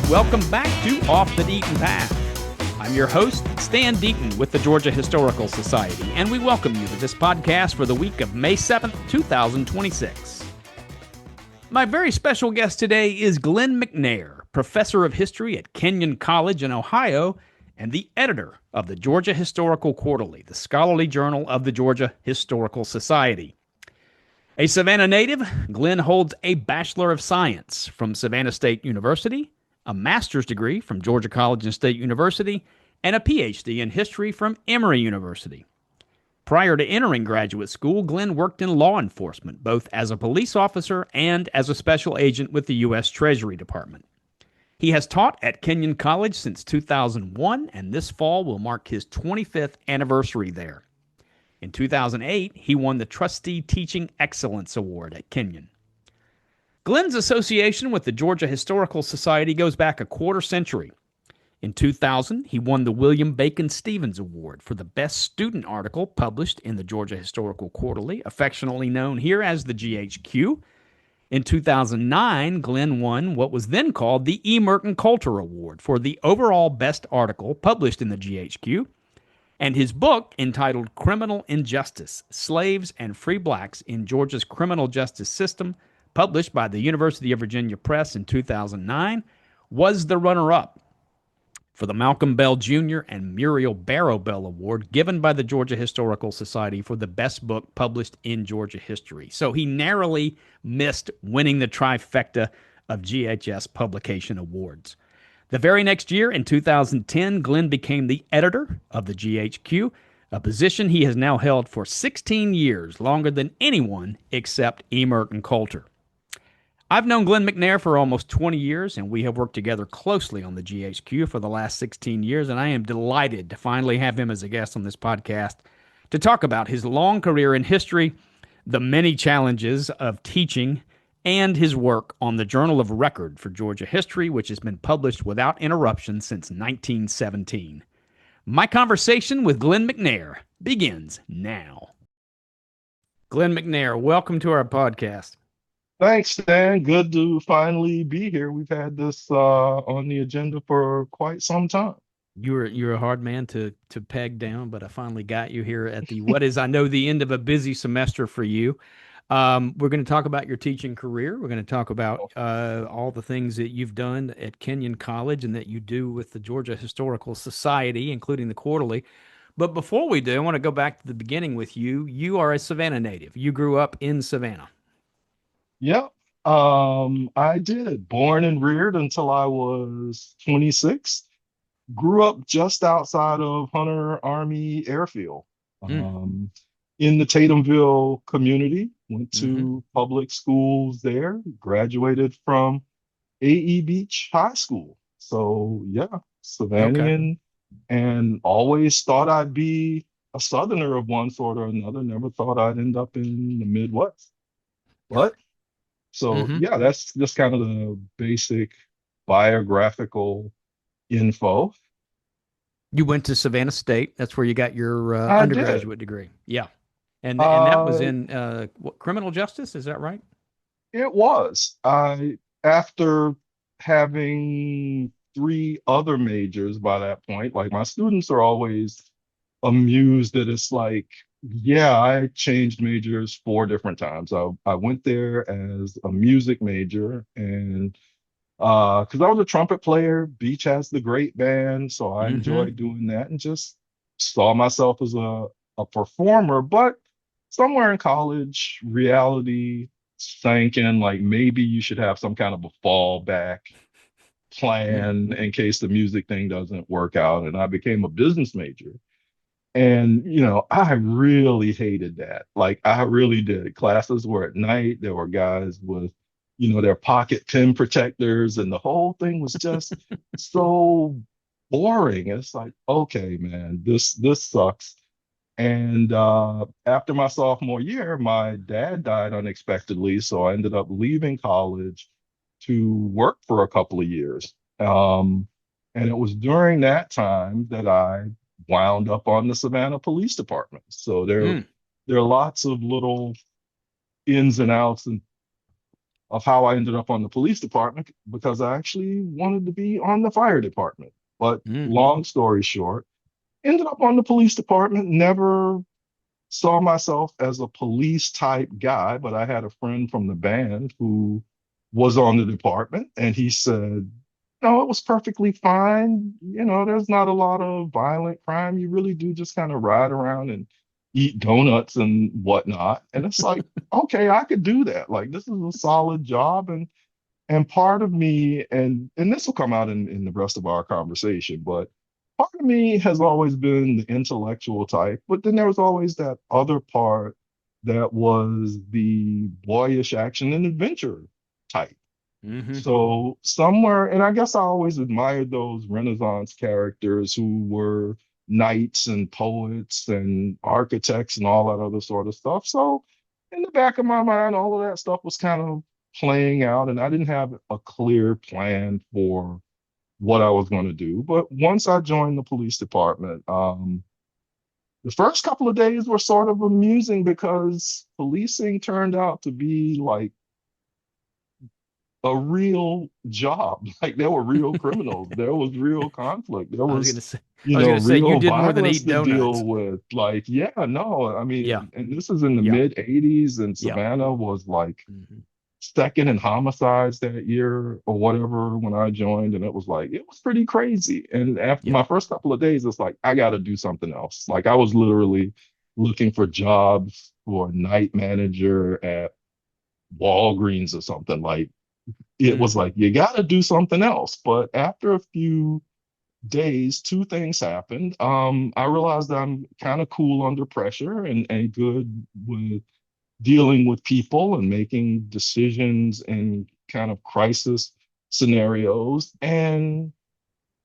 Welcome back to Off the Deaton Path. I'm your host, Stan Deaton with the Georgia Historical Society, and we welcome you to this podcast for the week of May 7th, 2026. My very special guest today is Glenn McNair, professor of history at Kenyon College in Ohio and the editor of the Georgia Historical Quarterly, the scholarly journal of the Georgia Historical Society. A Savannah native, Glenn holds a Bachelor of Science from Savannah State University, a master's degree from Georgia College and State University, and a PhD in history from Emory University. Prior to entering graduate school, Glenn worked in law enforcement, both as a police officer and as a special agent with the U.S. Treasury Department. He has taught at Kenyon College since 2001, and this fall will mark his 25th anniversary there. In 2008, he won the Trustee Teaching Excellence Award at Kenyon. Glenn's association with the Georgia Historical Society goes back a quarter century. In 2000, he won the William Bacon Stevens Award for the best student article published in the Georgia Historical Quarterly, affectionately known here as the GHQ. In 2009, Glenn won what was then called the E. Merton Coulter Award for the overall best article published in the GHQ. And his book, entitled Criminal Injustice, Slaves and Free Blacks in Georgia's Criminal Justice System, published by the University of Virginia Press in 2009, was the runner-up for the Malcolm Bell Jr. and Muriel Barrow Bell Award given by the Georgia Historical Society for the best book published in Georgia history. So he narrowly missed winning the trifecta of GHS publication awards. The very next year, in 2010, Glenn became the editor of the GHQ, a position he has now held for 16 years, longer than anyone except E. Merton Coulter. I've known Glenn McNair for almost 20 years, and we have worked together closely on the GHQ for the last 16 years, and I am delighted to finally have him as a guest on this podcast to talk about his long career in history, the many challenges of teaching, and his work on the Journal of Record for Georgia History, which has been published without interruption since 1917. My conversation with Glenn McNair begins now. Glenn McNair, welcome to our podcast. Thanks, Stan. Good to finally be here. We've had this on the agenda for quite some time. You're a hard man to peg down, but I finally got you here at the what is, I know, the end of a busy semester for you. We're going to talk about your teaching career. We're going to talk about all the things that you've done at Kenyon College and that you do with the Georgia Historical Society, including the Quarterly. But before we do, I want to go back to the beginning with you. You are a Savannah native. You grew up in Savannah. Yep. I did. Born and reared until I was 26. Grew up just outside of Hunter Army Airfield. In the Tatumville community, went to public schools there, graduated from A.E. Beach High School. So yeah, Savannah, and always thought I'd be a Southerner of one sort or another. Never thought I'd end up in the Midwest. Yeah, that's just kind of the basic biographical info. You went to Savannah State. That's where you got your undergraduate degree. Yeah. And that was in criminal justice, is that right? It was. After having three other majors by that point, like my students are always amused that it's like, yeah, I changed majors 4 different times. I went there as a music major, and because I was a trumpet player, Beach has the great band, so I enjoyed doing that and just saw myself as a performer. But somewhere in college, reality sank in, like maybe you should have some kind of a fallback plan in case the music thing doesn't work out. And I became a business major. And, I really hated that. Like, I really did. Classes were at night. There were guys with, their pocket pen protectors, and the whole thing was just so boring. It's like, okay, man, this sucks. And after my sophomore year, my dad died unexpectedly, so I ended up leaving college to work for a couple of years. And it was during that time that I wound up on the Savannah Police Department. So there are lots of little ins and outs and of how I ended up on the police department because I actually wanted to be on the fire department. But Mm. long story short, ended up on the police department, never saw myself as a police type guy, but I had a friend from the band who was on the department, and he said, no, it was perfectly fine. There's not a lot of violent crime. You really do just kind of ride around and eat donuts and whatnot. And it's like, okay, I could do that. Like this is a solid job. And part of me, and this will come out in the rest of our conversation, but part of me has always been the intellectual type, but then there was always that other part that was the boyish action and adventure type. Hmm. So somewhere, and I guess I always admired those Renaissance characters who were knights and poets and architects and all that other sort of stuff. So in the back of my mind, all of that stuff was kind of playing out, and I didn't have a clear plan for what I was going to do. But once I joined the police department, the first couple of days were sort of amusing because policing turned out to be like a real job. Like there were real criminals, there was real conflict, there I was gonna was, say, I was gonna say you real did more than violence eat to donuts. deal with. Like, yeah, no, I Yeah, mean, and this is in the yeah, mid 80s, and yeah. Savannah was like Hmm. second in homicides that year or whatever when I joined. And it was pretty crazy. And after Yeah. my first couple of days, it's like, I got to do something else. Like I was literally looking for jobs for night manager at Walgreens or something. Like it was Hmm. like you got to do something else. But after a few days, two things happened. I realized that I'm kind of cool under pressure and good with dealing with people and making decisions in kind of crisis scenarios. And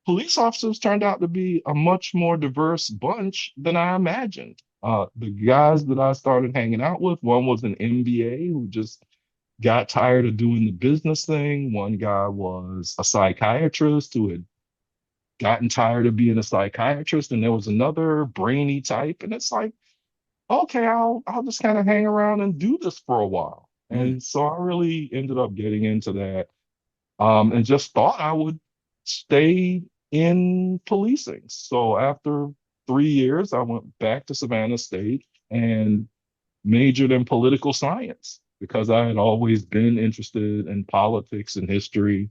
police officers turned out to be a much more diverse bunch than I imagined. The guys that I started hanging out with, one was an MBA who just got tired of doing the business thing. One guy was a psychiatrist who had gotten tired of being a psychiatrist. And there was another brainy type. And it's like, okay, I'll just kind of hang around and do this for a while. Mm. And so I really ended up getting into that, and just thought I would stay in policing. So after 3 years, I went back to Savannah State and majored in political science because I had always been interested in politics and history,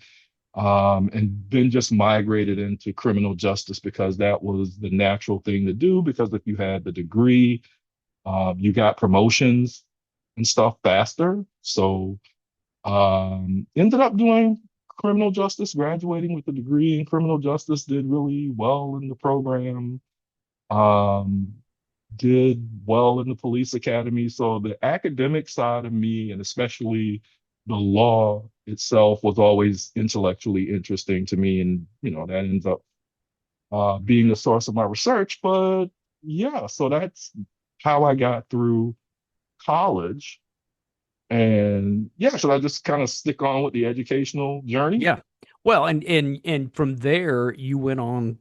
and then just migrated into criminal justice because that was the natural thing to do. Because if you had the degree, you got promotions and stuff faster. So ended up doing criminal justice, graduating with a degree in criminal justice, did really well in the program, um, did well in the police academy. So the academic side of me, and especially the law itself, was always intellectually interesting to me. And, that ends up being the source of my research. But yeah, so that's how I got through college. And yeah, should I just kind of stick on with the educational journey? Yeah. Well, and from there you went on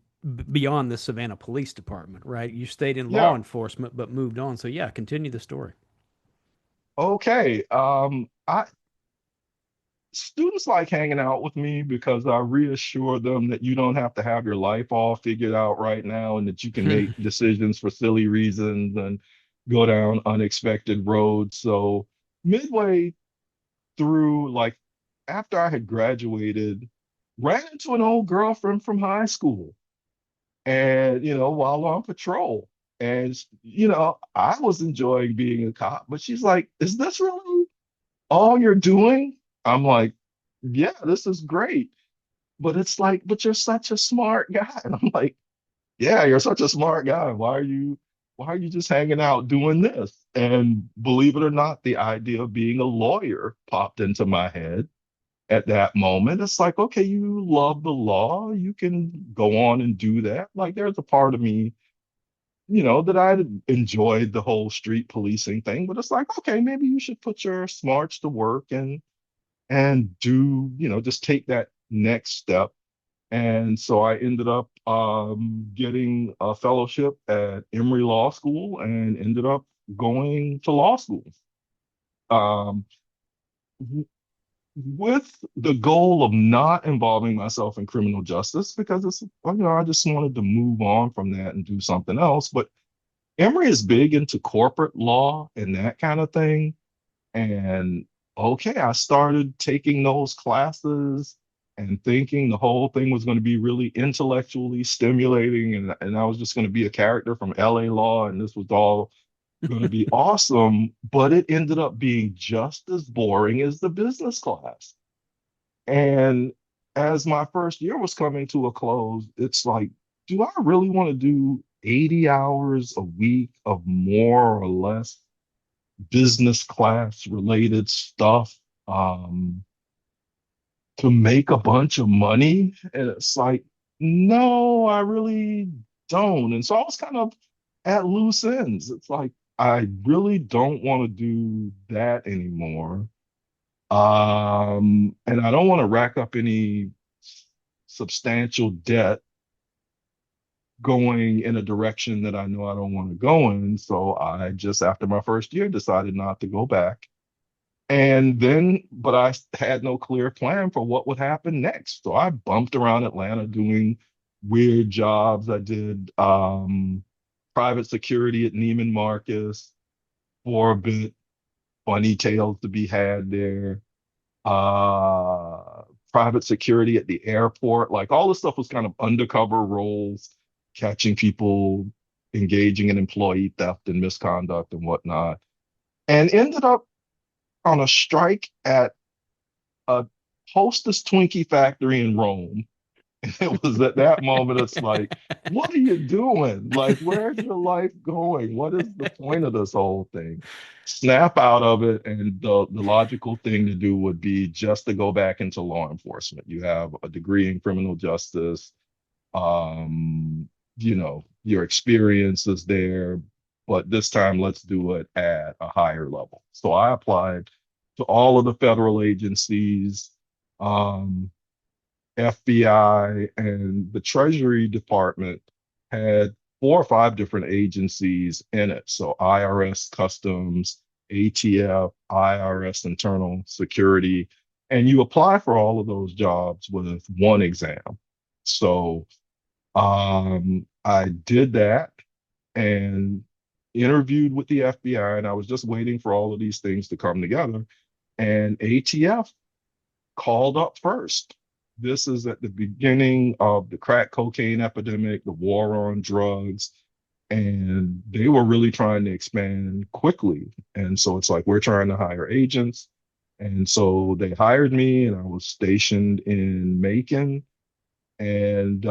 beyond the Savannah Police Department, right? You stayed in law Yeah. enforcement but moved on. So yeah, continue the story. Okay. I Students like hanging out with me because I reassure them that you don't have to have your life all figured out right now and that you can make decisions for silly reasons and go down unexpected roads. So midway through, like after I had graduated, ran into an old girlfriend from high school. And, while on patrol. And, I was enjoying being a cop, but she's like, is this really all you're doing? I'm like, yeah, this is great. But it's like, but you're such a smart guy. And I'm like, yeah, you're such a smart guy. Why are you just hanging out doing this? And believe it or not, the idea of being a lawyer popped into my head at that moment. It's like, okay, you love the law, you can go on and do that. Like, there's a part of me, that I enjoyed the whole street policing thing, but it's like, okay, maybe you should put your smarts to work and do, just take that next step. And so I ended up getting a fellowship at Emory Law School and ended up going to law school. Um, with the goal of not involving myself in criminal justice because I just wanted to move on from that and do something else. But Emory is big into corporate law and that kind of thing. And okay, I started taking those classes and thinking the whole thing was going to be really intellectually stimulating, and I was just going to be a character from LA Law, and this was all going to be awesome. But it ended up being just as boring as the business class. And as my first year was coming to a close, it's like, do I really want to do 80 hours a week of more or less business class related stuff to make a bunch of money? And it's like, no, I really don't. And so I was kind of at loose ends. It's like, I really don't want to do that anymore. And I don't want to rack up any substantial debt going in a direction that I know I don't want to go in. So I just, after my first year, decided not to go back. And then, but I had no clear plan for what would happen next. So I bumped around Atlanta doing weird jobs. I did private security at Neiman Marcus for a bit, funny tales to be had there. Private security at the airport, like all this stuff was kind of undercover roles, catching people engaging in employee theft and misconduct and whatnot, and ended up on a strike at a Hostess Twinkie factory in Rome. And it was at that moment, it's like, what are you doing? Like, where's your life going? What is the point of this whole thing? Snap out of it. And the logical thing to do would be just to go back into law enforcement. You have a degree in criminal justice. Um, your experience is there, but this time let's do it at a higher level. So I applied to all of the federal agencies, um, FBI, and the Treasury Department had 4 or 5 different agencies in it. So IRS, Customs, ATF, IRS, Internal Security, and you apply for all of those jobs with one exam. So I did that and interviewed with the FBI, and I was just waiting for all of these things to come together. And ATF called up first. This is at the beginning of the crack cocaine epidemic, the war on drugs, and they were really trying to expand quickly. And so it's like, we're trying to hire agents. And so they hired me, and I was stationed in Macon. And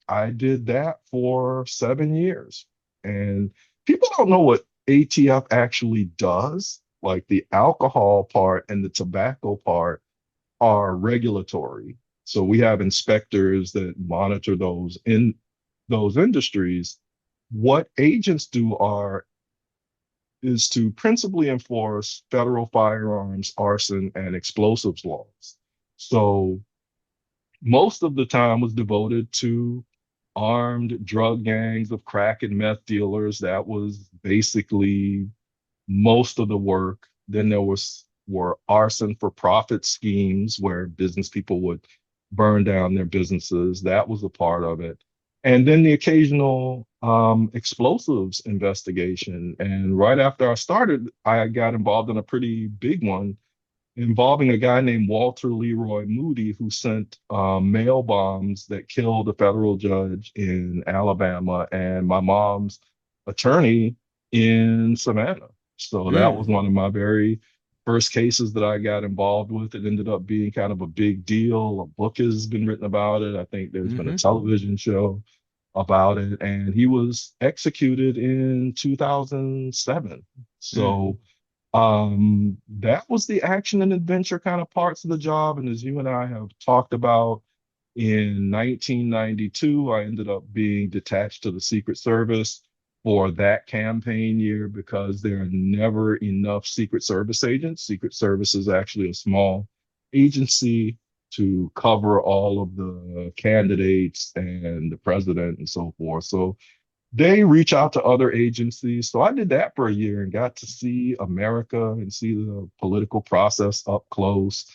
I did that for 7 years. And people don't know what ATF actually does. Like the alcohol part and the tobacco part are regulatory. So we have inspectors that monitor those in those industries. What agents do is to principally enforce federal firearms, arson, and explosives laws. So most of the time was devoted to armed drug gangs of crack and meth dealers. That was basically most of the work. Then there were arson for profit schemes where business people would burn down their businesses. That was a part of it. And then the occasional explosives investigation. And right after I started, I got involved in a pretty big one involving a guy named Walter Leroy Moody, who sent mail bombs that killed a federal judge in Alabama and my mom's attorney in Savannah. So that was Mm. one of my very first cases that I got involved with. It ended up being kind of a big deal. A book has been written about it. I think there's been a Hmm. television show about it, and he was executed in 2007. Mm. So that was the action and adventure kind of parts of the job. And as you and I have talked about, in 1992, I ended up being detached to the Secret Service for that campaign year because there are never enough Secret Service agents. Secret Service is actually a small agency to cover all of the candidates and the president and so forth. So they reach out to other agencies. So I did that for a year and got to see America and see the political process up close.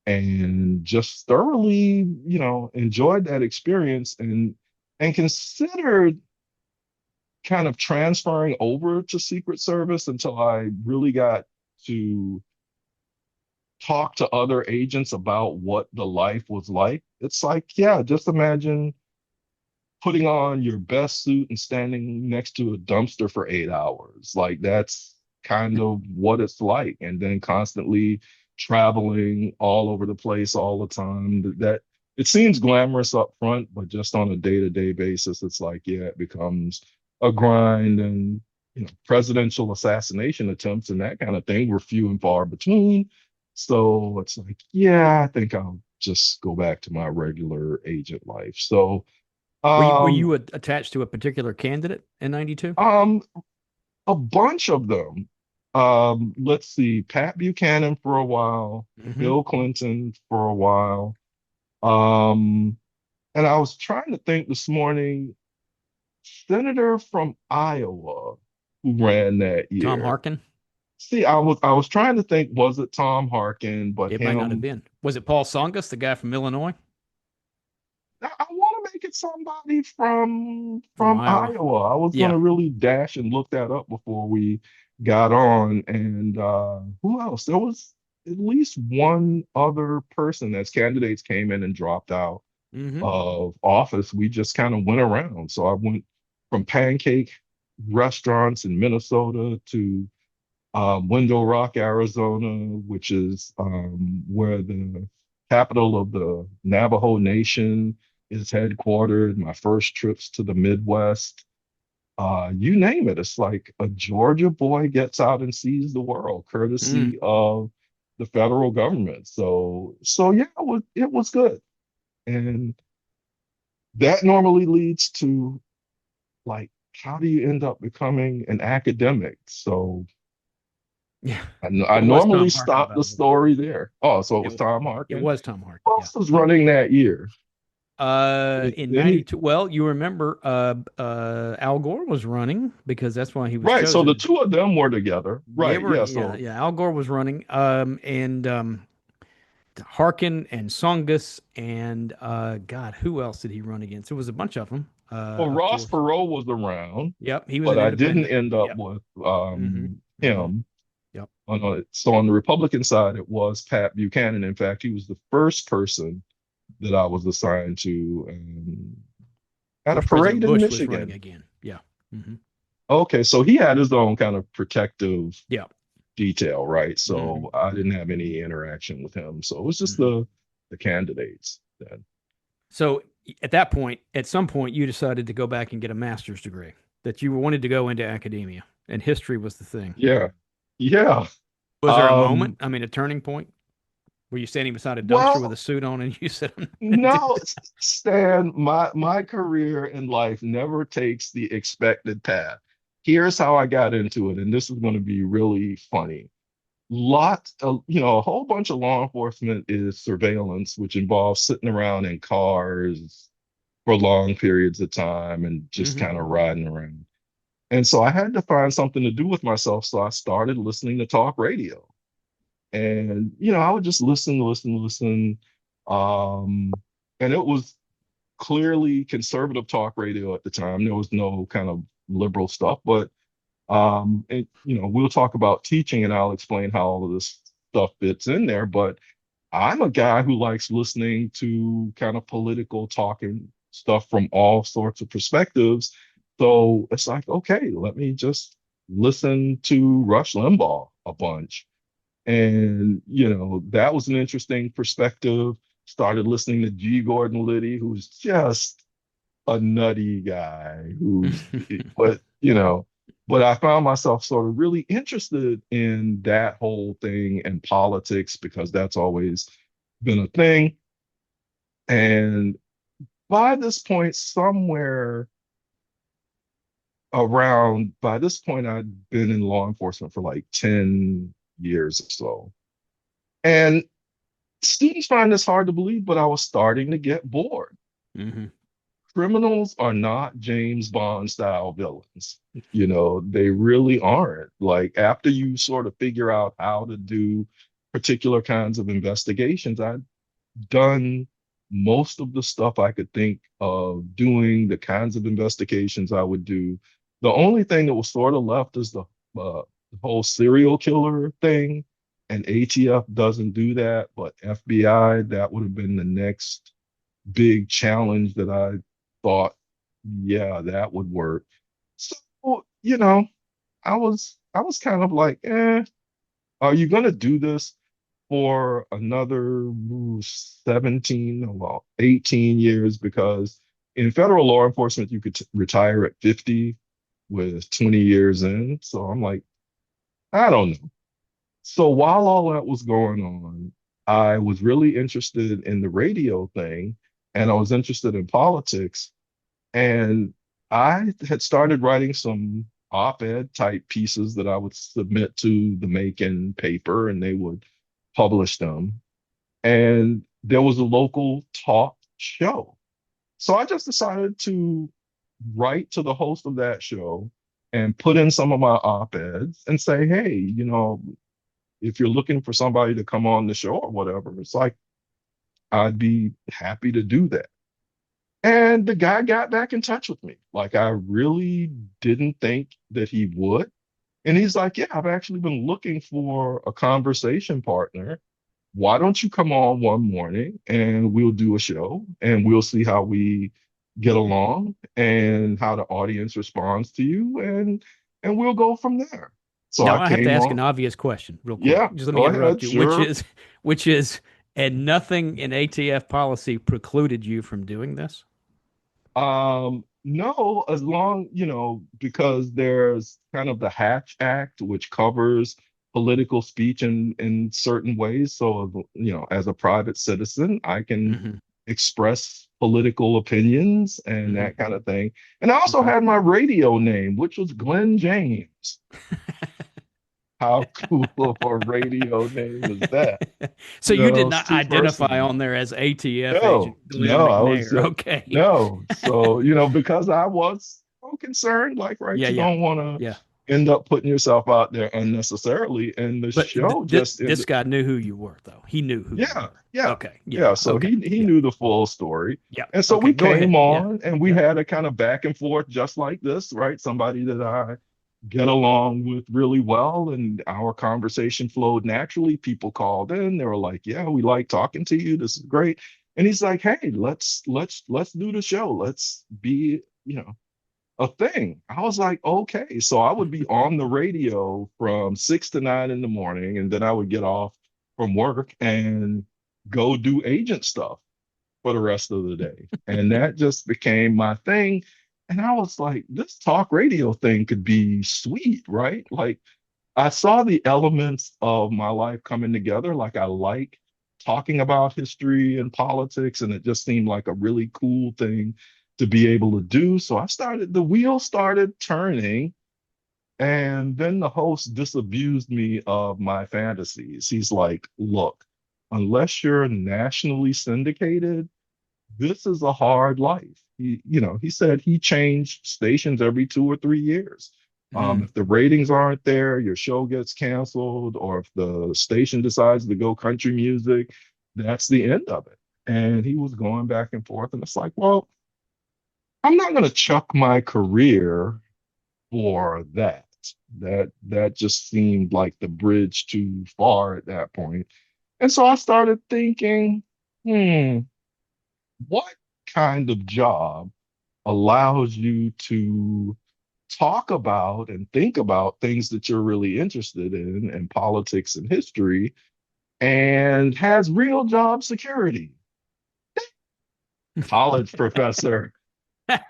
and just thoroughly, enjoyed that experience and considered kind of transferring over to Secret Service until I really got to talk to other agents about what the life was like. It's like, yeah, just imagine putting on your best suit and standing next to a dumpster for 8 hours. Like that's kind of what it's like. And then constantly traveling all over the place all the time. That it seems glamorous up front, but just on a day-to-day basis, it's like, yeah, it becomes a grind. And presidential assassination attempts and that kind of thing were few and far between. So it's like, yeah, I think I'll just go back to my regular agent life. So Were um, you attached to a particular candidate in '92? um, a bunch of them. Let's see, Pat Buchanan for a while, Hmm. Bill Clinton for a while. Um, and I was trying to think this morning, Senator from Iowa who ran that Tom year. Harkin? See, I was trying to think, was it Tom Harkin, but It might not have him. been. Was it Paul Songus, the guy from Illinois, I want to make it somebody from from from Iowa? Iowa. I was Yeah. gonna really dash and look that up before we got on. And who else? There was at least one other person as candidates came in and dropped out Hmm. of office. We just kind of went around. So I went from pancake restaurants in Minnesota to Window Rock, Arizona, which is where the capital of the Navajo Nation is headquartered. My first trips to the Midwest, you name it. It's like a Georgia boy gets out and sees the world, Mm. courtesy of the federal government. So yeah, it was good, and that normally leads to like, how do you end up becoming an academic? So Yeah. I It was normally Tom Harkin, stop by the the way. story there. Oh, so it was It, Tom it Harkin. was Tom Harkin. Who Yeah. else was running that year? In Any 92, well, you remember Al Gore was running because that's why he was right. So the chosen. two of them were together. They Right. were, Yeah. yeah, So yeah. Al Gore was running, and Harkin and Songus and God, who else did he run against? It was a bunch of them, well, of Ross course. Perot was around, Yep, he was but an I didn't independent. end up Yep. with Hmm. Hmm. him. Yep. So on the Republican side, it was Pat Buchanan. In fact, he was the first person that I was assigned to Of at a course, President parade in Bush was running Michigan. again. Yeah. Hmm. Okay, so he had his own kind of protective Yeah. detail, right? Hmm. So I didn't have any interaction with him. So it was just Hmm. the candidates then. So at that point, at some point, you decided to go back and get a master's degree, that you wanted to go into academia, and history was the thing. Yeah. Yeah. Was there a moment, Um, I mean, a turning point, were you standing beside a dumpster with a well, suit on and you said, I'm not going to do no, this? Stan, my career in life never takes the expected path. Here's how I got into it, and this is going to be really funny. Lots of, a whole bunch of law enforcement is surveillance, which involves sitting around in cars for long periods of time and just Hmm. kind of riding around. And so I had to find something to do with myself. So I started listening to talk radio. And, I would just listen, listen, listen. Um, and it was clearly conservative talk radio at the time. There was no kind of liberal stuff, but we'll talk about teaching and I'll explain how all of this stuff fits in there. But I'm a guy who likes listening to kind of political talking stuff from all sorts of perspectives. So it's like, okay, let me just listen to Rush Limbaugh a bunch. And, that was an interesting perspective. Started listening to G. Gordon Liddy, who's just a nutty guy who's, but, but I found myself sort of really interested in that whole thing and politics because that's always been a thing. And by this point, by this point, I'd been in law enforcement for like 10 years or so. And students find this hard to believe, but I was starting to get bored. Hmm. Criminals are not James Bond style villains. They really aren't. Like after you sort of figure out how to do particular kinds of investigations. I'd done most of the stuff I could think of doing, the kinds of investigations I would do. The only thing that was sort of left is the whole serial killer thing. And ATF doesn't do that, but FBI, that would have been the next big challenge that I thought, yeah, that would work. So, I was kind of like, are you gonna do this for another 17, well, 18 years? Because in federal law enforcement, you could retire at 50 with 20 years in. So I'm like, I don't know. So while all that was going on, I was really interested in the radio thing and I was interested in politics. And I had started writing some op-ed type pieces that I would submit to the Macon paper and they would publish them. And there was a local talk show. So I just decided to write to the host of that show and put in some of my op-eds and say, hey, if you're looking for somebody to come on the show or whatever, it's like, I'd be happy to do that. And the guy got back in touch with me. Like, I really didn't think that he would. And he's like, yeah, I've actually been looking for a conversation partner. Why don't you come on one morning and we'll do a show and we'll see how we get along and how the audience responds to you and we'll go from there. So Now I I have to came ask an on. obvious question real quick. Yeah, Just let me go interrupt ahead, you, sure. which is, and nothing in ATF policy precluded you from doing this? No, as long, because there's kind of the Hatch Act, which covers political speech in certain ways. So, as a private citizen, I can Hmm. express political opinions and Hmm. that kind of thing. And I also Okay. had my radio name, which was Glenn James. How cool of a radio name is that? So you did It's not two first identify names. on there as ATF agent No, Glenn no, I was McNair. Okay. no. So, because I was so concerned, like, right, Yeah, you yeah, don't want to yeah. end up putting yourself out there unnecessarily. And the But show just this ended. guy knew who you were, though. He knew who you Yeah, were. yeah, Okay. Yeah, yeah. yeah. So Okay. he Yeah, knew the full story. yeah. And so Okay. we Go came ahead. Yeah, on and we yeah. had a kind of back and forth just like this, right? Somebody that I get along with really well, and our conversation flowed naturally. People called in, they were like, yeah, we like talking to you, this is great. And he's like, hey, let's do the show, let's be a thing. I was like, okay. So I would be on the radio from 6 to 9 in the morning, and then I would get off from work and go do agent stuff for the rest of the day. And that just became my thing. And I was like, this talk radio thing could be sweet, right? Like, I saw the elements of my life coming together. Like, I like talking about history and politics, and it just seemed like a really cool thing to be able to do. So the wheel started turning, and then the host disabused me of my fantasies. He's like, look, unless you're nationally syndicated, this is a hard life. He said he changed stations every 2 or 3 years. Mm. If the ratings aren't there, your show gets canceled, or if the station decides to go country music, that's the end of it. And he was going back and forth, and it's like, well, I'm not going to chuck my career for that. That just seemed like the bridge too far at that point. And so I started thinking, hmm, what kind of job allows you to talk about and think about things that you're really interested in politics and history, and has real job security? College professor. So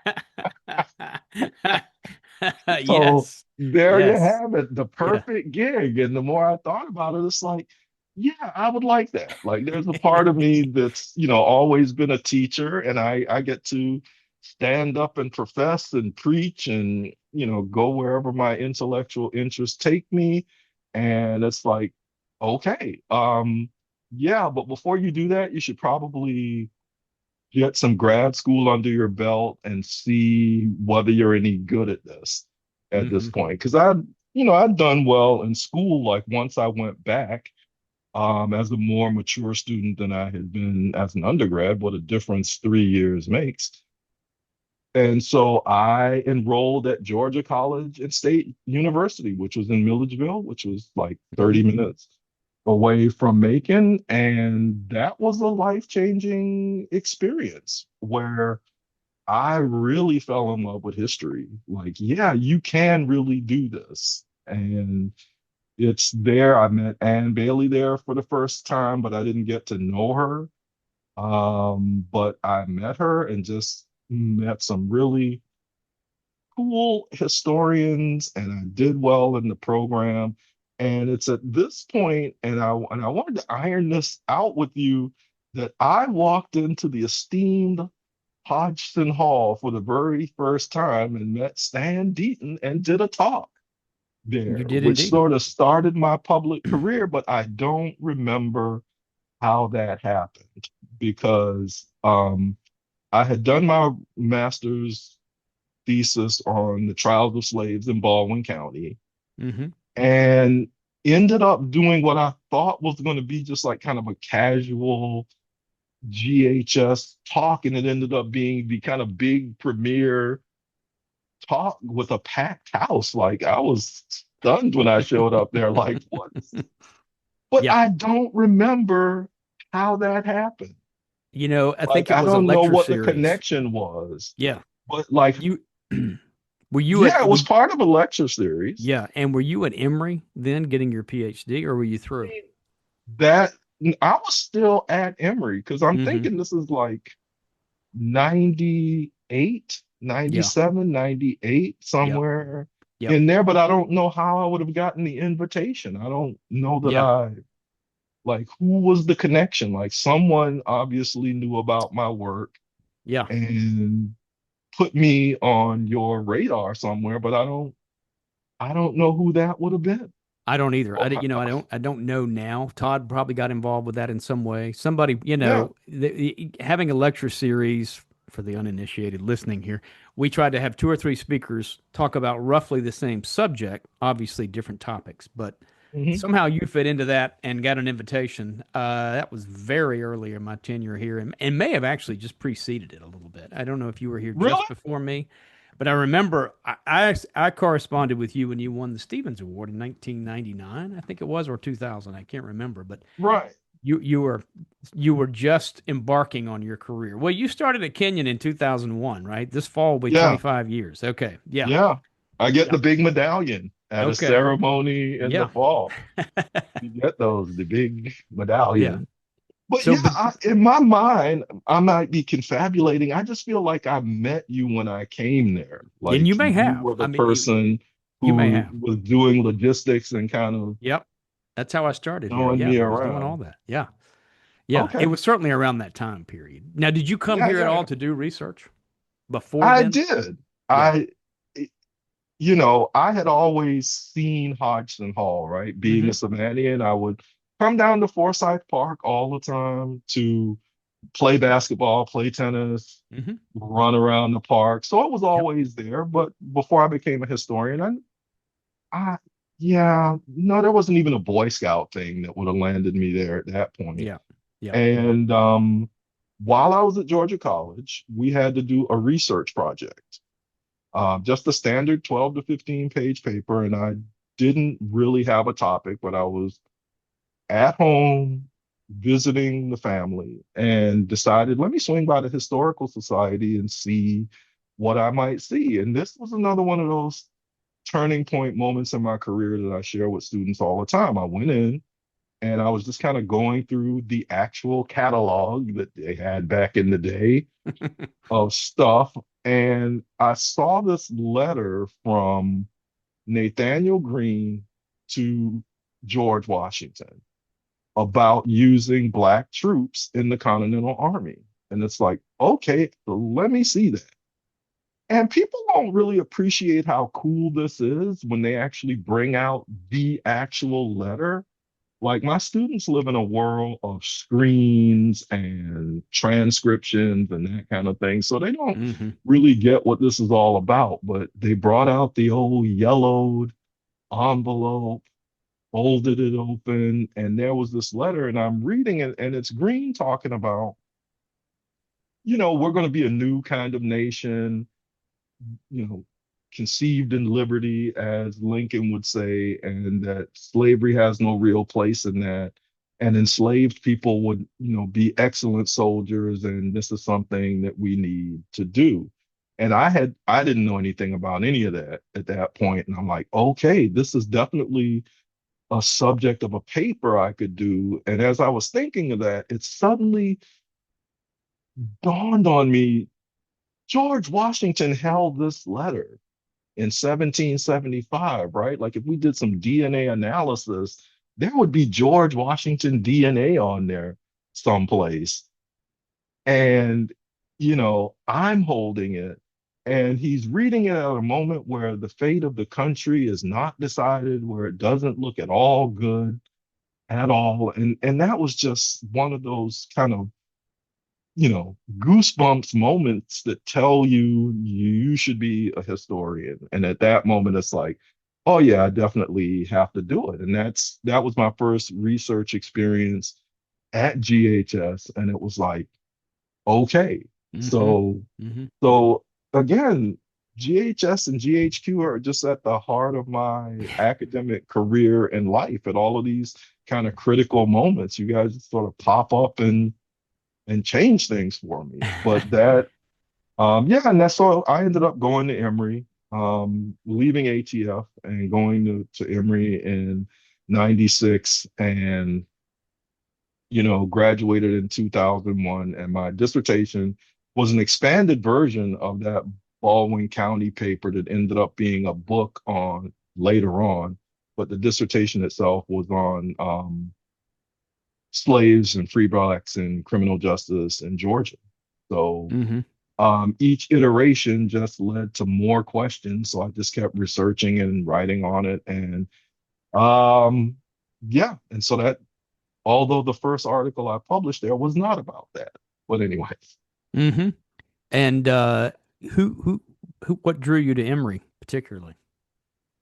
Yes. there you Yes. have it, the Yeah. perfect gig. And the more I thought about it, it's like, yeah, I would like that. Like, there's a part of me that's, always been a teacher, and I get to stand up and profess and preach and, go wherever my intellectual interests take me. And it's like, okay, yeah, but before you do that, you should probably get some grad school under your belt and see whether you're any good at this at this Hmm. point. Because I'd done well in school. Like, once I went back, as a more mature student than I had been as an undergrad. What a difference 3 years makes. And so I enrolled at Georgia College and State University, which was in Milledgeville, which was like Hmm. 30 minutes away from Macon. And that was a life-changing experience where I really fell in love with history. Like, yeah, you can really do this. And it's there. I met Ann Bailey there for the first time, but I didn't get to know her. But I met her and just met some really cool historians, and I did well in the program. And it's at this point, and I wanted to iron this out with you, that I walked into the esteemed Hodgson Hall for the very first time and met Stan Deaton and did a talk You there, did which indeed. sort of started my public career, but I don't remember how that happened because I had done my master's thesis on the trials of slaves in Baldwin County Hmm. and ended up doing what I thought was going to be just like kind of a casual GHS talk, and it ended up being the kind of big premiere talk with a packed house. Like I was stunned when I showed up there, like what? But Yeah. I don't remember how that happened. I Like think it I was a don't know lecture what the series. connection was, Yeah. but like You were you yeah, at it was part of a lecture series. yeah, and were you at Emory then getting your PhD, or were you through? That I was still at Emory because I'm Hmm. thinking this is like 98, Yeah. 97, 98, Yep. somewhere Yep. in there, but I don't know how I would have gotten the invitation. I don't know that Yeah. like, who was the connection? Like, someone obviously knew about my work Yeah. and put me on your radar somewhere, but I don't know who that would have been. I don't either. Oh, I don't know now. Todd probably got involved with that in some way. Somebody, yeah. having a lecture series for the uninitiated listening here, we tried to have two or three speakers talk about roughly the same subject, obviously different topics, but Hmm. somehow you fit into that and got an invitation. That was very early in my tenure here, and may have actually just preceded it a little bit. I don't know if you were here Really? just before me, but I remember I corresponded with you when you won the Stevens Award in 1999, I think it was, or 2000. I can't remember, but Right. you you were just embarking on your career. Well, you started at Kenyon in 2001, right? This fall will be Yeah. 25 years. Okay, yeah, Yeah. I get yeah, the big medallion at a okay, ceremony in the yeah, fall. You get those, the big yeah. medallion. But So, yeah, but in my mind, I might be confabulating. I just feel like I met you when I came there. and Like you may you have. were I the mean, person you may who have. was doing logistics and kind of Yep. That's how I started here. showing Yeah, me I was doing all around. that. Yeah. Yeah. It Okay. was certainly around that time period. Now, did you come Yeah, here at yeah, all yeah. to do research before I then? did. Yeah. I, I had always seen Hodgson Hall, right? Being a Hmm. Savannian, I would come down to Forsyth Park all the time to play basketball, play tennis, Hmm. run around the park. So it was Yep. always there. But before I became a historian, I yeah, no, there wasn't even a Boy Scout thing that would have landed me there at that point. Yeah. Yep. And while I was at Georgia College, we had to do a research project, just a standard 12 to 15 page paper. And I didn't really have a topic, but I was at home visiting the family and decided, let me swing by the Historical Society and see what I might see. And this was another one of those turning point moments in my career that I share with students all the time. I went in and I was just kind of going through the actual catalog that they had back in the day of stuff. And I saw this letter from Nathaniel Greene to George Washington about using Black troops in the Continental Army. And it's like, okay, let me see that. And people don't really appreciate how cool this is when they actually bring out the actual letter. Like my students live in a world of screens and transcriptions and that kind of thing. So they don't Hmm. really get what this is all about. But they brought out the old yellowed envelope, folded it open, and there was this letter, and I'm reading it, and it's Green talking about, we're going to be a new kind of nation, you know, conceived in liberty, as Lincoln would say, and that slavery has no real place in that. And enslaved people would, be excellent soldiers, and this is something that we need to do. And I didn't know anything about any of that at that point. And I'm like, okay, this is definitely a subject of a paper I could do. And as I was thinking of that, it suddenly dawned on me, George Washington held this letter in 1775, right? Like if we did some DNA analysis, there would be George Washington DNA on there someplace. And, I'm holding it, and he's reading it at a moment where the fate of the country is not decided, where it doesn't look at all good at all. And that was just one of those kind of, goosebumps moments that tell you should be a historian. And at that moment, it's like, oh yeah, I definitely have to do it. And that was my first research experience at GHS. And it was like, okay. Mm-hmm. So Mm-hmm. so again, GHS and GHQ are just at the heart of my academic career and life at all of these kind of critical moments. You guys sort of pop up and change things for me. But yeah, and that's all. I ended up going to Emory, leaving ATF and going to Emory in '96, and graduated in 2001. And my dissertation was an expanded version of that Baldwin County paper that ended up being a book on later on. But the dissertation itself was on slaves and free blacks and criminal justice in Georgia. So Mm-hmm. each iteration just led to more questions. So I just kept researching and writing on it. And um, yeah, and so that, although the first article I published there was not about that. But anyway, Mm-hmm. And who who what drew you to Emory particularly?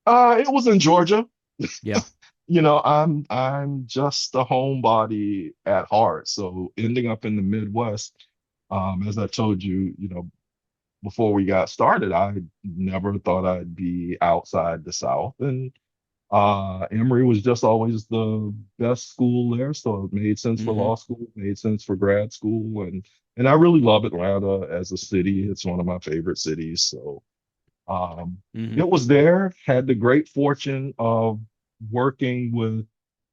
it was in Georgia. Yeah. I'm just a homebody at heart. So ending up in the Midwest, as I told you, before we got started, I never thought I'd be outside the South. And Emory was just always the best school there. So it made sense for Mm-hmm. law school, made sense for grad school. And I really love Atlanta as a city. It's one of my favorite cities. So um, Mm-hmm. it was there, had the great fortune of working with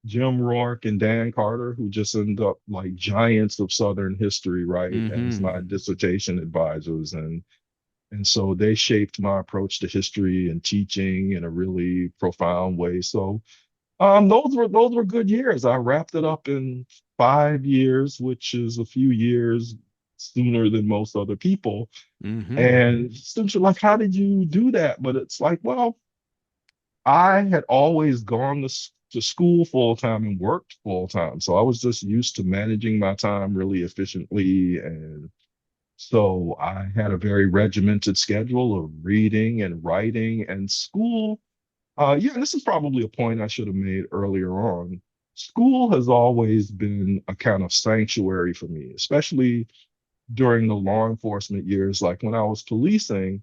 Jim Rourke and Dan Carter, who just ended up like giants of Southern history, right, as Mm-hmm. my dissertation advisors. And so they shaped my approach to history and teaching in a really profound way. So those were good years. I wrapped it up in 5 years, which is a few years sooner than most other people. Mm-hmm. And students are like, how did you do that? But it's like, well, I had always gone to school full time and worked full time. So I was just used to managing my time really efficiently. And so I had a very regimented schedule of reading and writing and school. Yeah, this is probably a point I should have made earlier on. School has always been a kind of sanctuary for me, especially during the law enforcement years. Like when I was policing,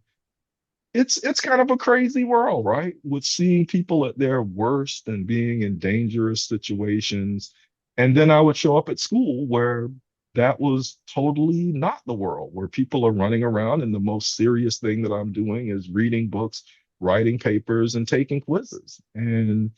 it's kind of a crazy world, right? With seeing people at their worst and being in dangerous situations. And then I would show up at school where that was totally not the world, where people are running around and the most serious thing that I'm doing is reading books, writing papers, and taking quizzes. And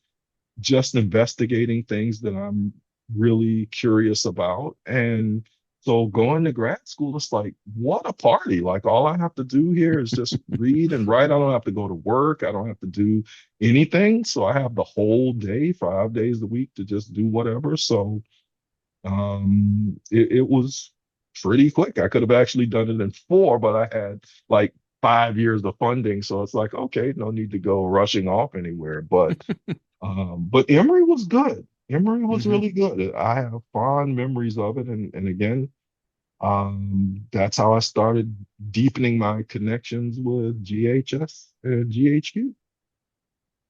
just investigating things that I'm really curious about. And so going to grad school, it's like, what a party. Like all I have to do here is just read and write. I don't have to go to work. I don't have to do anything. So I have the whole day, 5 days a week to just do whatever. So it was pretty quick. I could have actually done it in four, but I had like 5 years of funding. So it's like, okay, no need to go rushing off anywhere. But Emory was good. Emory was Mm-hmm. really good. I have fond memories of it. And again, that's how I started deepening my connections with GHS and GHQ.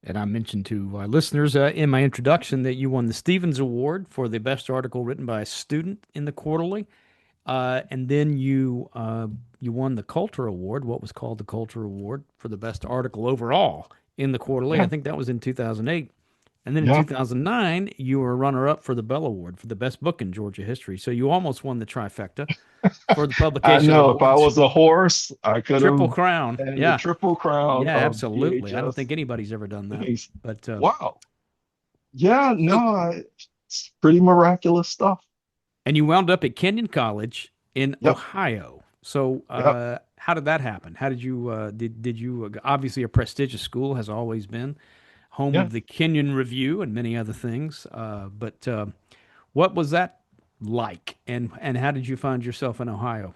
And I mentioned to our listeners in my introduction that you won the Stevens Award for the best article written by a student in the quarterly. And then you won the Coulter Award, what was called the Coulter Award for the best article overall in the quarterly. I Yeah, think that was in 2008. And then in yeah. 2009, you were runner up for the Bell Award for the best book in Georgia history. So you almost won the trifecta for the I publication know if I awards. was a horse, I could Triple have crown. had the Yeah. triple crown Yeah, of absolutely. I don't PHS think anybody's ever done that. things. But Wow. Yeah, so, no, it's pretty miraculous stuff. and you wound up at Kenyon College in Yep, Ohio. So, yep, how did that happen? How did you did you obviously a prestigious school has always been home yeah. of the Kenyon Review and many other things. But what was that like, and how did you find yourself in Ohio?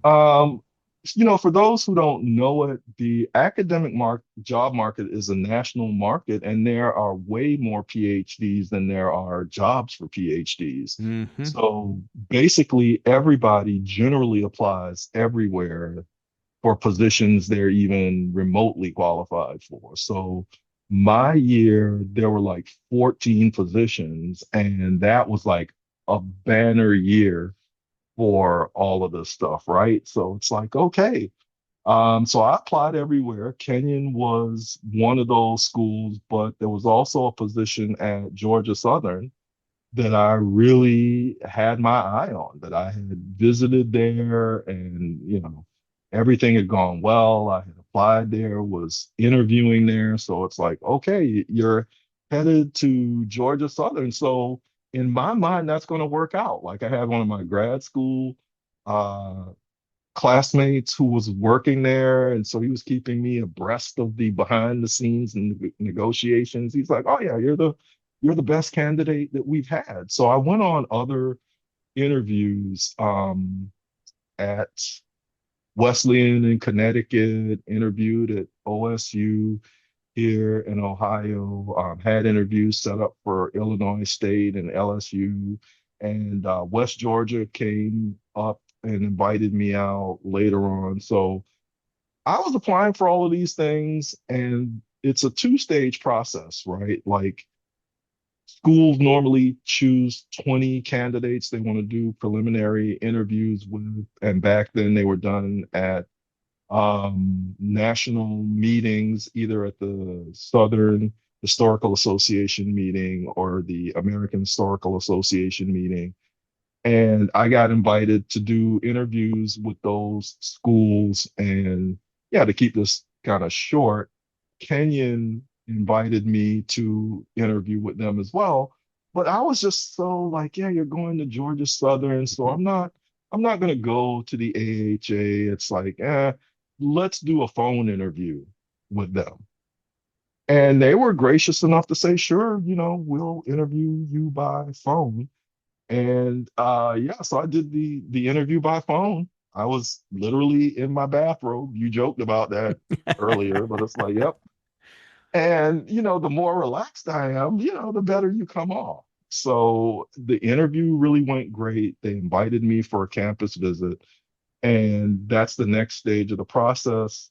Um, for those who don't know it, the academic job market is a national market, and there are way more PhDs than there are jobs for PhDs. Hmm. So basically, everybody generally applies everywhere for positions they're even remotely qualified for. So my year, there were like 14 positions, and that was like a banner year for all of this stuff, right? So it's like, okay. So I applied everywhere. Kenyon was one of those schools, but there was also a position at Georgia Southern that I really had my eye on, that I had visited there and, everything had gone well. I had applied there, was interviewing there. So it's like, okay, you're headed to Georgia Southern. So in my mind, that's going to work out. Like I had one of my grad school uh, classmates who was working there. And so he was keeping me abreast of the behind the scenes and negotiations. He's like, oh yeah, you're the best candidate that we've had. So I went on other interviews at Wesleyan in Connecticut, interviewed at OSU here in Ohio, had interviews set up for Illinois State and LSU, and West Georgia came up and invited me out later on. So I was applying for all of these things, and it's a two-stage process, right? Like schools normally choose 20 candidates they want to do preliminary interviews with, and back then they were done at national meetings, either at the Southern Historical Association meeting or the American Historical Association meeting. And I got invited to do interviews with those schools. And yeah, to keep this kind of short, Kenyon invited me to interview with them as well. But I was just so like, yeah, you're going to Georgia Southern, so I'm not going to go to the AHA. It's like, let's do a phone interview with them. And they were gracious enough to say, sure, we'll interview you by phone. And yeah, so I did the interview by phone. I was literally in my bathrobe. You joked about that earlier, but it's like, yep. And the more relaxed I am, the better you come off. So the interview really went great. They invited me for a campus visit, and that's the next stage of the process.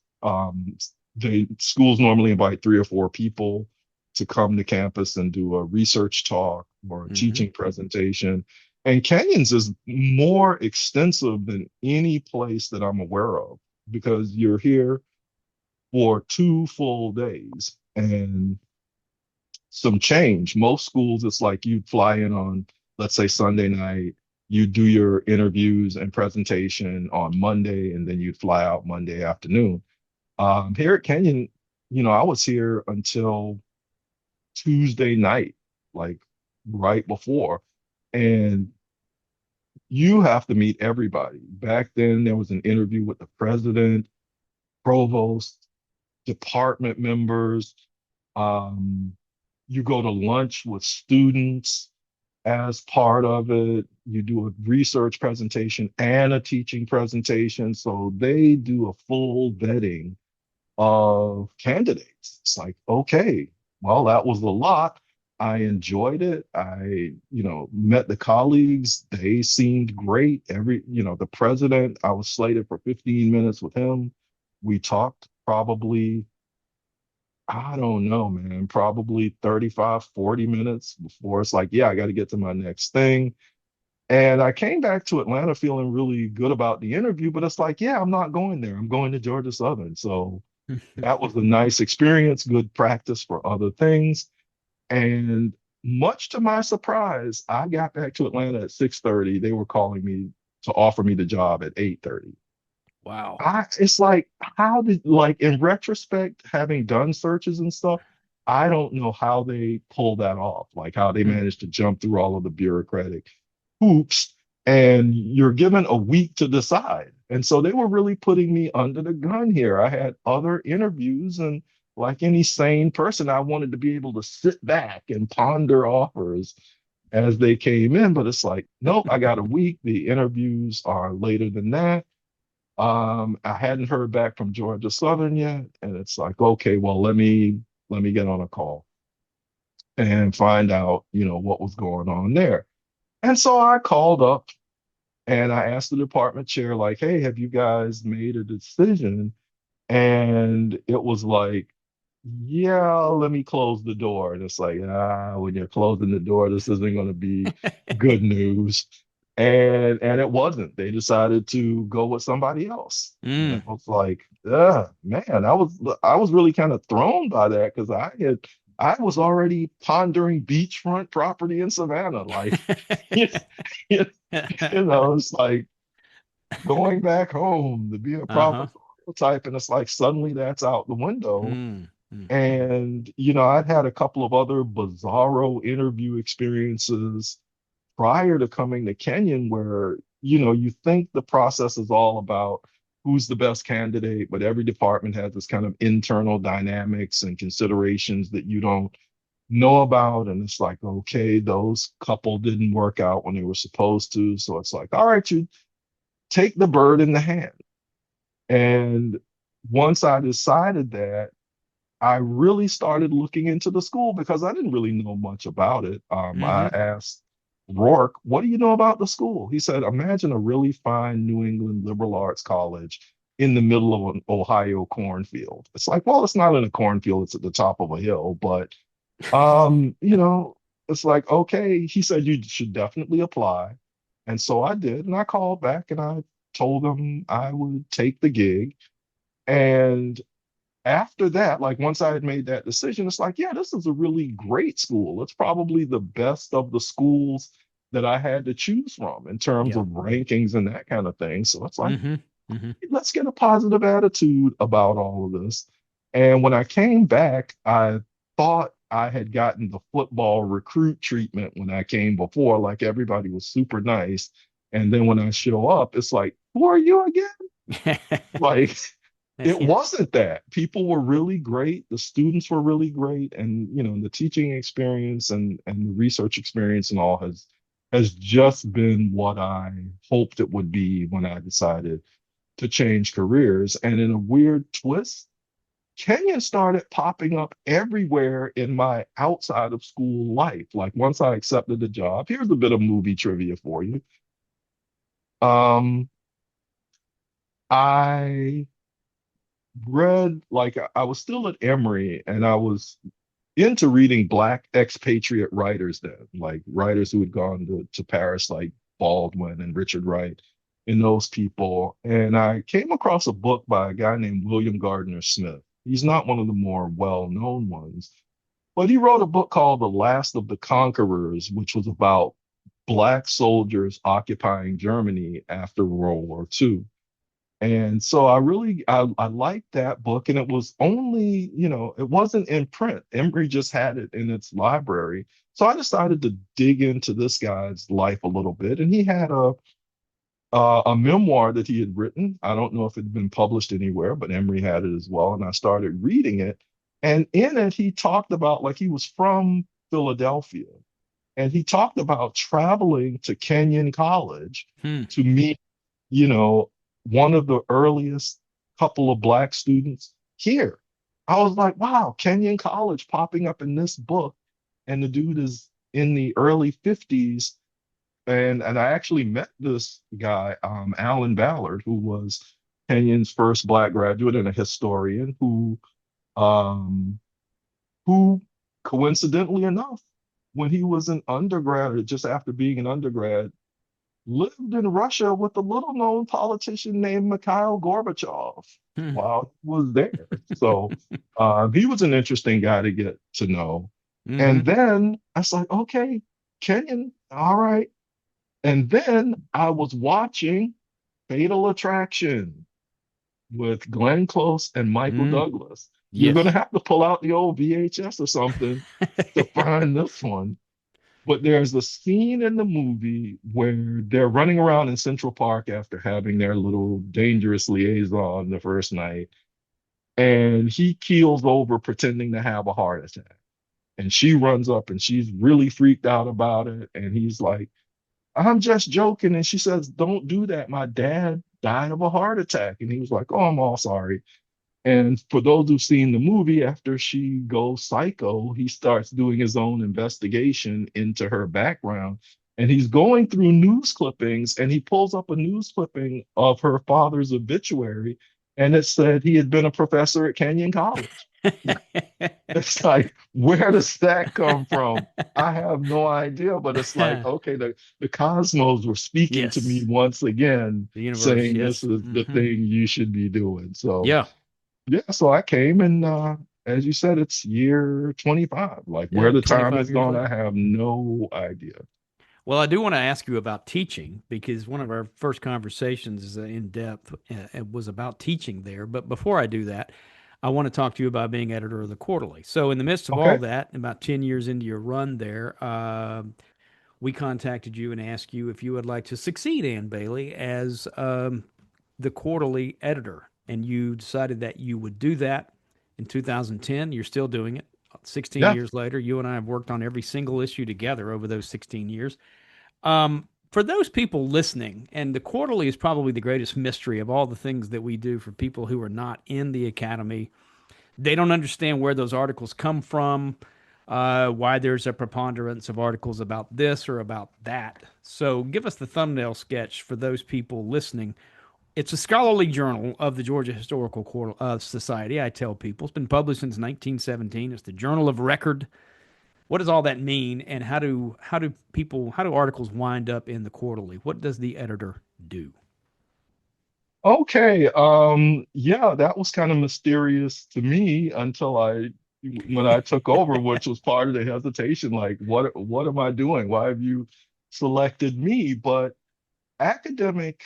The schools normally invite 3 or 4 people to come to campus and do a research talk or a Hmm. teaching presentation. And Canyons is more extensive than any place that I'm aware of because you're here for 2 full days and some change. Most schools, it's like you'd fly in on, let's say, Sunday night, you do your interviews and presentation on Monday, and then you'd fly out Monday afternoon. Here at Kenyon, I was here until Tuesday night, like right before. And you have to meet everybody. Back then, there was an interview with the president, provost, department members. Um, you go to lunch with students as part of it. You do a research presentation and a teaching presentation. So they do a full vetting of candidates. It's like, okay, well, that was a lot. I enjoyed it. I, met the colleagues. They seemed great. The president, I was slated for 15 minutes with him. We talked probably, I don't know, man, probably 35, 40 minutes before it's like, yeah, I got to get to my next thing. And I came back to Atlanta feeling really good about the interview, but it's like, yeah, I'm not going there. I'm going to Georgia Southern. So that was a nice experience, good practice for other things. And much to my surprise, I got back to Atlanta at 6:30. They were calling me to offer me the job at 8:30. Wow. It's like, how did, like, in retrospect, having done searches and stuff, I don't know how they pull that off, like how they Hmm. managed to jump through all of the bureaucratic hoops, and you're given a week to decide. And so they were really putting me under the gun here. I had other interviews, and like any sane person, I wanted to be able to sit back and ponder offers as they came in. But it's like, nope, I got a week. The interviews are later than that. I hadn't heard back from Georgia Southern yet, and it's like, okay, well, let me get on a call and find out, what was going on there. And so I called up and I asked the department chair, like, hey, have you guys made a decision? And it was like, yeah, let me close the door. And it's like, when you're closing the door, this isn't going to be good news. And it wasn't. They decided to go with somebody else. And it Mm. was like, man, I was really kind of thrown by that because I was already pondering beachfront property in Savannah. Like, you it's like going back home to be a Uh-huh. proper type, and it's like suddenly that's out the window. Mm. Mm. And I'd had a couple of other bizarro interview experiences prior to coming to Kenyon where, you think the process is all about who's the best candidate, but every department has this kind of internal dynamics and considerations that you don't know about. And it's like, okay, those couple didn't work out when they were supposed to. So it's like, all right, you take the bird in the hand. And once I decided that, I really started looking into the school because I didn't really know much about it. I Hmm. asked Rourke, what do you know about the school? He said, imagine a really fine New England liberal arts college in the middle of an Ohio cornfield. It's like, well, it's not in a cornfield, it's at the top of a hill, but um, you know, it's like, okay, he said you should definitely apply. And so I did, and I called back and I told him I would take the gig. And after that, like once I had made that decision, it's like, yeah, this is a really great school. It's probably the best of the schools that I had to choose from in terms Yeah. of rankings and that kind of thing. So it's like, Hmm. Hmm. let's get a positive attitude about all of this. And when I came back, I thought I had gotten the football recruit treatment when I came before, like everybody was super nice. And then when I show up, it's like, who are you again? Like, it wasn't that. People were really great. The students were really great. And, the teaching experience and the research experience and all has just been what I hoped it would be when I decided to change careers. And in a weird twist, Kenyon started popping up everywhere in my outside of school life. Like once I accepted the job, here's a bit of movie trivia for you. Um, I read, like, I was still at Emory and I was into reading Black expatriate writers then, like writers who had gone to Paris, like Baldwin and Richard Wright and those people. And I came across a book by a guy named William Gardner Smith. He's not one of the more well-known ones, but he wrote a book called The Last of the Conquerors, which was about Black soldiers occupying Germany after World War II. And so I liked that book, and it was only, it wasn't in print. Embry just had it in its library. So I decided to dig into this guy's life a little bit, and he had a memoir that he had written. I don't know if it had been published anywhere, but Emory had it as well. And I started reading it. And in it, he talked about, like, he was from Philadelphia, and he talked about traveling to Kenyon College Hmm. to meet, you know, one of the earliest couple of Black students here. I was like, wow, Kenyon College popping up in this book. And the dude is in the early 50s, and I actually met this guy, Alan Ballard, who was Kenyon's first Black graduate and a historian who um, who coincidentally enough, when he was an undergrad or just after being an undergrad, lived in Russia with a little known politician named Mikhail Gorbachev Hmm. while he was there. So he was an interesting guy to get to know. Mm-hmm. And then I was like, okay, Kenyon, all right. And then I was watching Fatal Attraction with Glenn Close and Michael Mm. Douglas. You're going to Yes. have to pull out the old VHS or something to find this one. But there's a scene in the movie where they're running around in Central Park after having their little dangerous liaison the first night, and he keels over pretending to have a heart attack. And she runs up and she's really freaked out about it. And he's like, I'm just joking. And she says, don't do that. My dad died of a heart attack. And he was like, oh, I'm all sorry. And for those who've seen the movie, after she goes psycho, he starts doing his own investigation into her background. And he's going through news clippings and he pulls up a news clipping of her father's obituary. And it said he had been a professor at Kenyon College. It's like, where does that come from? I have no idea, but it's like, okay, the cosmos were speaking to me Yes. once again, The universe. saying this Yes. is the Hmm. thing you should be doing. So Yeah. yeah, so I came and as you said, it's year 25. Like where Yeah. the time 25 has years gone, I later. have no idea. Well, I do want to ask you about teaching because one of our first conversations in depth it was about teaching there. But before I do that, I want to talk to you about being editor of the Quarterly. So, in the midst of all Okay. that, about 10 years into your run there, we contacted you and asked you if you would like to succeed Ann Bailey as the Quarterly editor. And you decided that you would do that in 2010. You're still doing it. 16 Yeah. years later, you and I have worked on every single issue together over those 16 years. For those people listening, and the quarterly is probably the greatest mystery of all the things that we do for people who are not in the academy. They don't understand where those articles come from, why there's a preponderance of articles about this or about that. So, give us the thumbnail sketch for those people listening. It's a scholarly journal of the Georgia Historical Society. I tell people it's been published since 1917. It's the journal of record. What does all that mean, and how do articles wind up in the quarterly? What does the editor do? Okay. Yeah, that was kind of mysterious to me until I when I took over, which was part of the hesitation. Like, what am I doing? Why have you selected me? But academic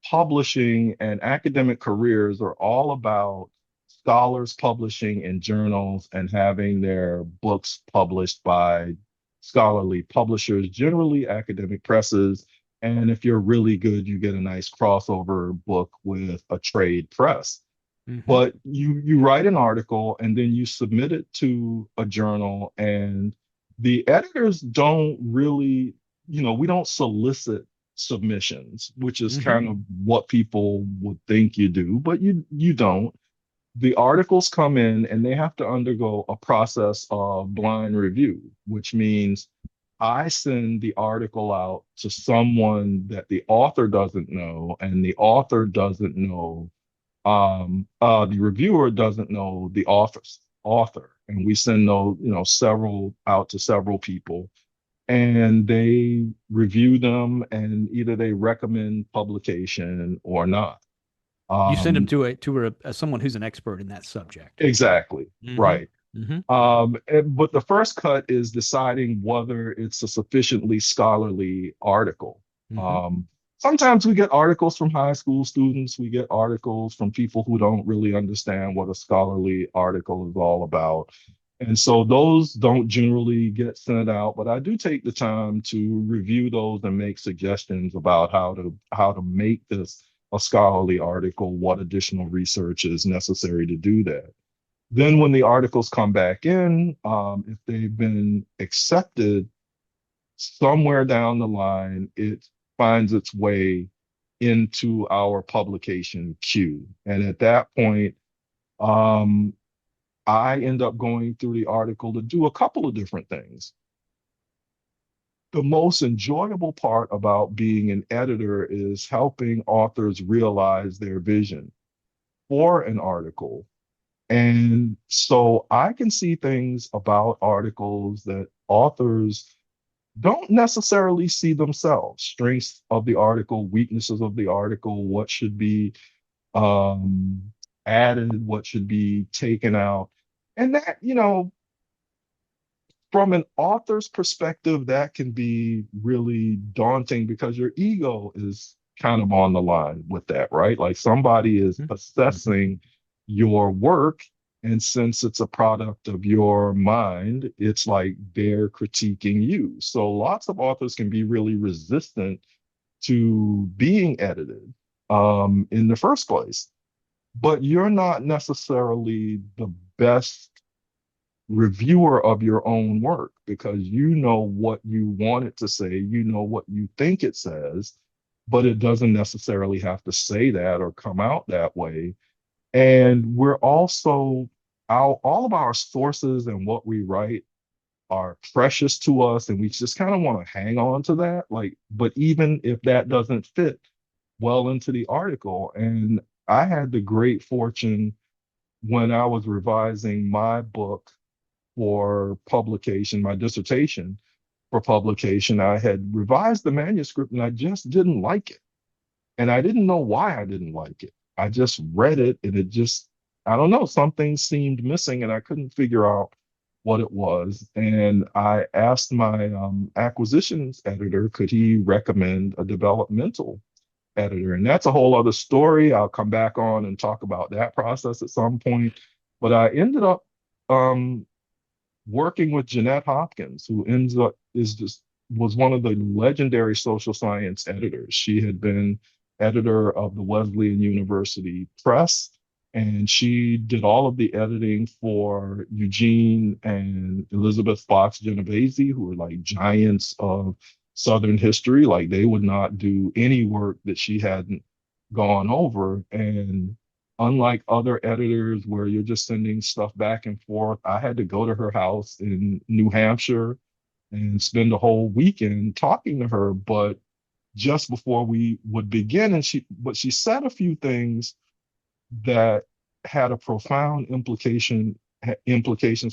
publishing and academic careers are all about scholars publishing in journals and having their books published by scholarly publishers, generally academic presses. And if you're really good, you get a nice crossover book with a trade press. Mm-hmm. But you write an article and then you submit it to a journal, and the editors don't really, we don't solicit submissions, which is Mm-hmm. kind of what people would think you do, but you don't. The articles come in and they have to undergo a process of blind review, which means I send the article out to someone that the author doesn't know, and the author doesn't know, the reviewer doesn't know the author, and we send those, several out to several people, and they review them, and either they recommend publication or not. You send them Um, to someone who's an expert in that subject. exactly, Mm-hmm. right. Mm-hmm. But the first cut is deciding whether it's a sufficiently scholarly article. Mm-hmm. Um, Sometimes we get articles from high school students, we get articles from people who don't really understand what a scholarly article is all about. And so those don't generally get sent out, but I do take the time to review those and make suggestions about how to make this a scholarly article, what additional research is necessary to do that. Then, when the articles come back in, if they've been accepted, somewhere down the line, it finds its way into our publication queue. And at that point, um, I end up going through the article to do a couple of different things. The most enjoyable part about being an editor is helping authors realize their vision for an article And so I can see things about articles that authors don't necessarily see themselves. Strengths of the article, weaknesses of the article, what should be um, added, what should be taken out. And that, from an author's perspective, that can be really daunting because your ego is kind of on the line with that, right? Like somebody is assessing your work. And since it's a product of your mind, it's like they're critiquing you. So lots of authors can be really resistant to being edited in the first place. But you're not necessarily the best reviewer of your own work because you know what you want it to say, you know what you think it says, but it doesn't necessarily have to say that or come out that way. And we're also, all of our sources and what we write are precious to us, and we just kind of want to hang on to that. Like, but even if that doesn't fit well into the article, and I had the great fortune when I was revising my book for publication, my dissertation for publication, I had revised the manuscript and I just didn't like it. And I didn't know why I didn't like it. I just read it and it just, I don't know, something seemed missing and I couldn't figure out what it was. And I asked my acquisitions editor, could he recommend a developmental editor? And that's a whole other story. I'll come back on and talk about that process at some point. But I ended up um, working with Jeanette Hopkins, who ends up is just was one of the legendary social science editors. She had been editor of the Wesleyan University Press, and she did all of the editing for Eugene and Elizabeth Fox Genovese, who were like giants of Southern history. Like they would not do any work that she hadn't gone over. And unlike other editors where you're just sending stuff back and forth, I had to go to her house in New Hampshire and spend a whole weekend talking to her. But just before we would begin, she said a few things that had a profound implications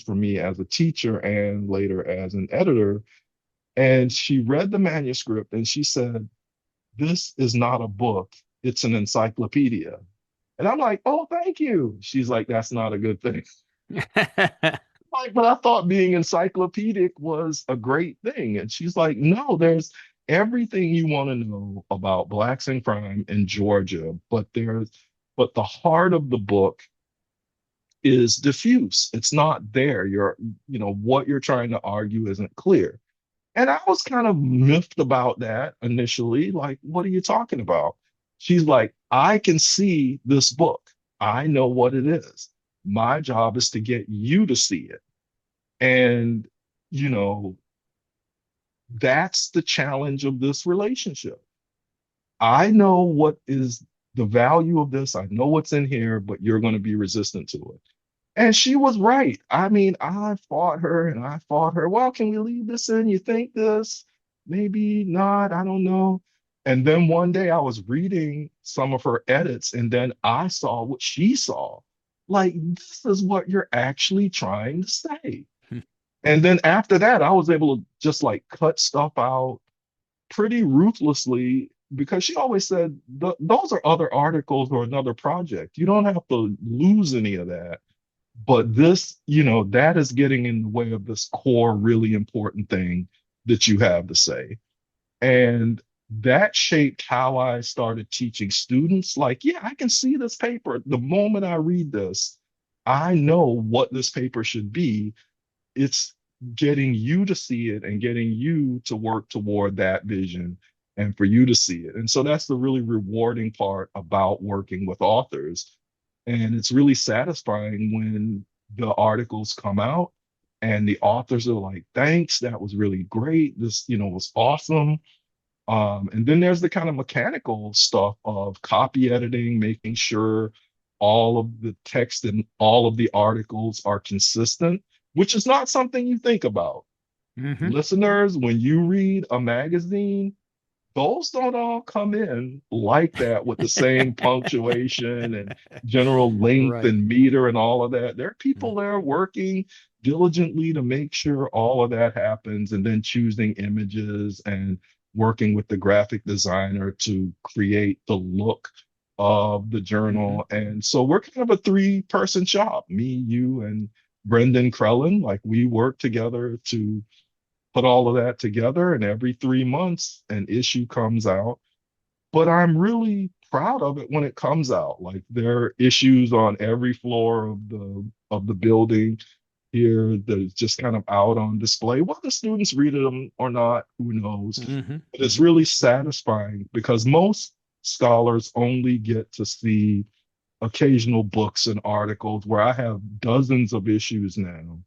for me as a teacher and later as an editor. And she read the manuscript and she said, "This is not a book, it's an encyclopedia." And I'm like, "Oh, thank you." She's like, "That's not a good thing." Like, but I thought being encyclopedic was a great thing. And she's like, "No, there's everything you want to know about blacks in crime in Georgia, but the heart of the book is diffuse. It's not there. What you're trying to argue isn't clear." And I was kind of miffed about that initially. Like, what are you talking about? She's like, "I can see this book. I know what it is. My job is to get you to see it." And, you know, that's the challenge of this relationship. I know what is the value of this. I know what's in here, but you're going to be resistant to it. And she was right. I mean, I fought her and I fought her. Well, can we leave this in? You think this? Maybe not. I don't know. And then one day I was reading some of her edits and then I saw what she saw. Like, this is what you're actually trying to say. And then after that, I was able to just like cut stuff out pretty ruthlessly because she always said, those are other articles or another project. You don't have to lose any of that. But this, that is getting in the way of this core, really important thing that you have to say. And that shaped how I started teaching students. Like, yeah, I can see this paper. The moment I read this, I know what this paper should be. It's getting you to see it and getting you to work toward that vision and for you to see it. And so that's the really rewarding part about working with authors. And it's really satisfying when the articles come out and the authors are like, "Thanks, that was really great. This, was awesome." And then there's the kind of mechanical stuff of copy editing, making sure all of the text and all of the articles are consistent, which is not something you think about. Mhm. Listeners, when you read a magazine, those don't all come in like that with the same punctuation and general length Right. and meter and all of that. There are people there working diligently to make sure all of that happens, and then choosing images and working with the graphic designer to create the look of the Mm-hmm. journal. And so we're kind of a three-person shop, me, you, and Brendan Crellin. Like, we work together to put all of that together, and every 3 months an issue comes out. But I'm really proud of it when it comes out. Like, there are issues on every floor of the building here that's just kind of out on display. Whether students read them or not, who knows? Mm-hmm. But it's Mm-hmm. really satisfying because most scholars only get to see occasional books and articles, where I have dozens of issues now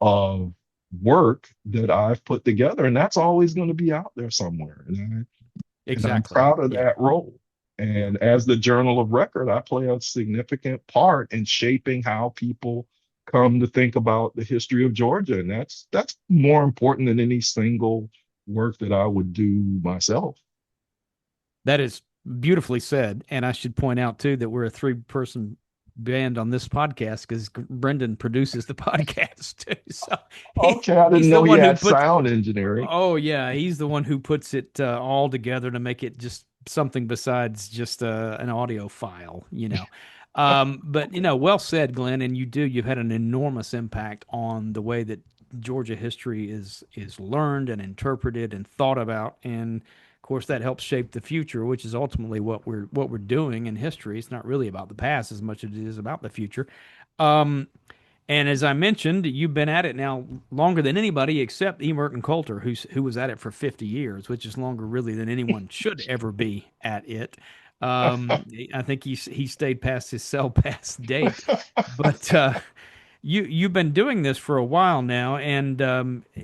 of work that I've put together, and that's always going to be out there somewhere. And I'm Exactly. proud of Yeah. that role. Yeah. And as the Journal of Record, I play a significant part in shaping how people come to think about the history of Georgia. And that's more important than any single work that I would do myself. That is beautifully said. And I should point out, too, that we're a three-person band on this podcast because Brendan produces the podcast, too. So Okay, I didn't he's the know he one who had puts, sound engineering. oh, yeah, he's the one who puts it all together to make it just something besides just an audio file, you know. But, well said, Glenn. And you've had an enormous impact on the way that Georgia history is learned and interpreted and thought about. And of course, that helps shape the future, which is ultimately what we're doing in history. It's not really about the past as much as it is about the future. Um, and as I mentioned, you've been at it now longer than anybody except E. Merton Coulter, who was at it for 50 years, which is longer really than anyone should ever be at it. I think he stayed past his cell pass date, but you've been doing this for a while now, and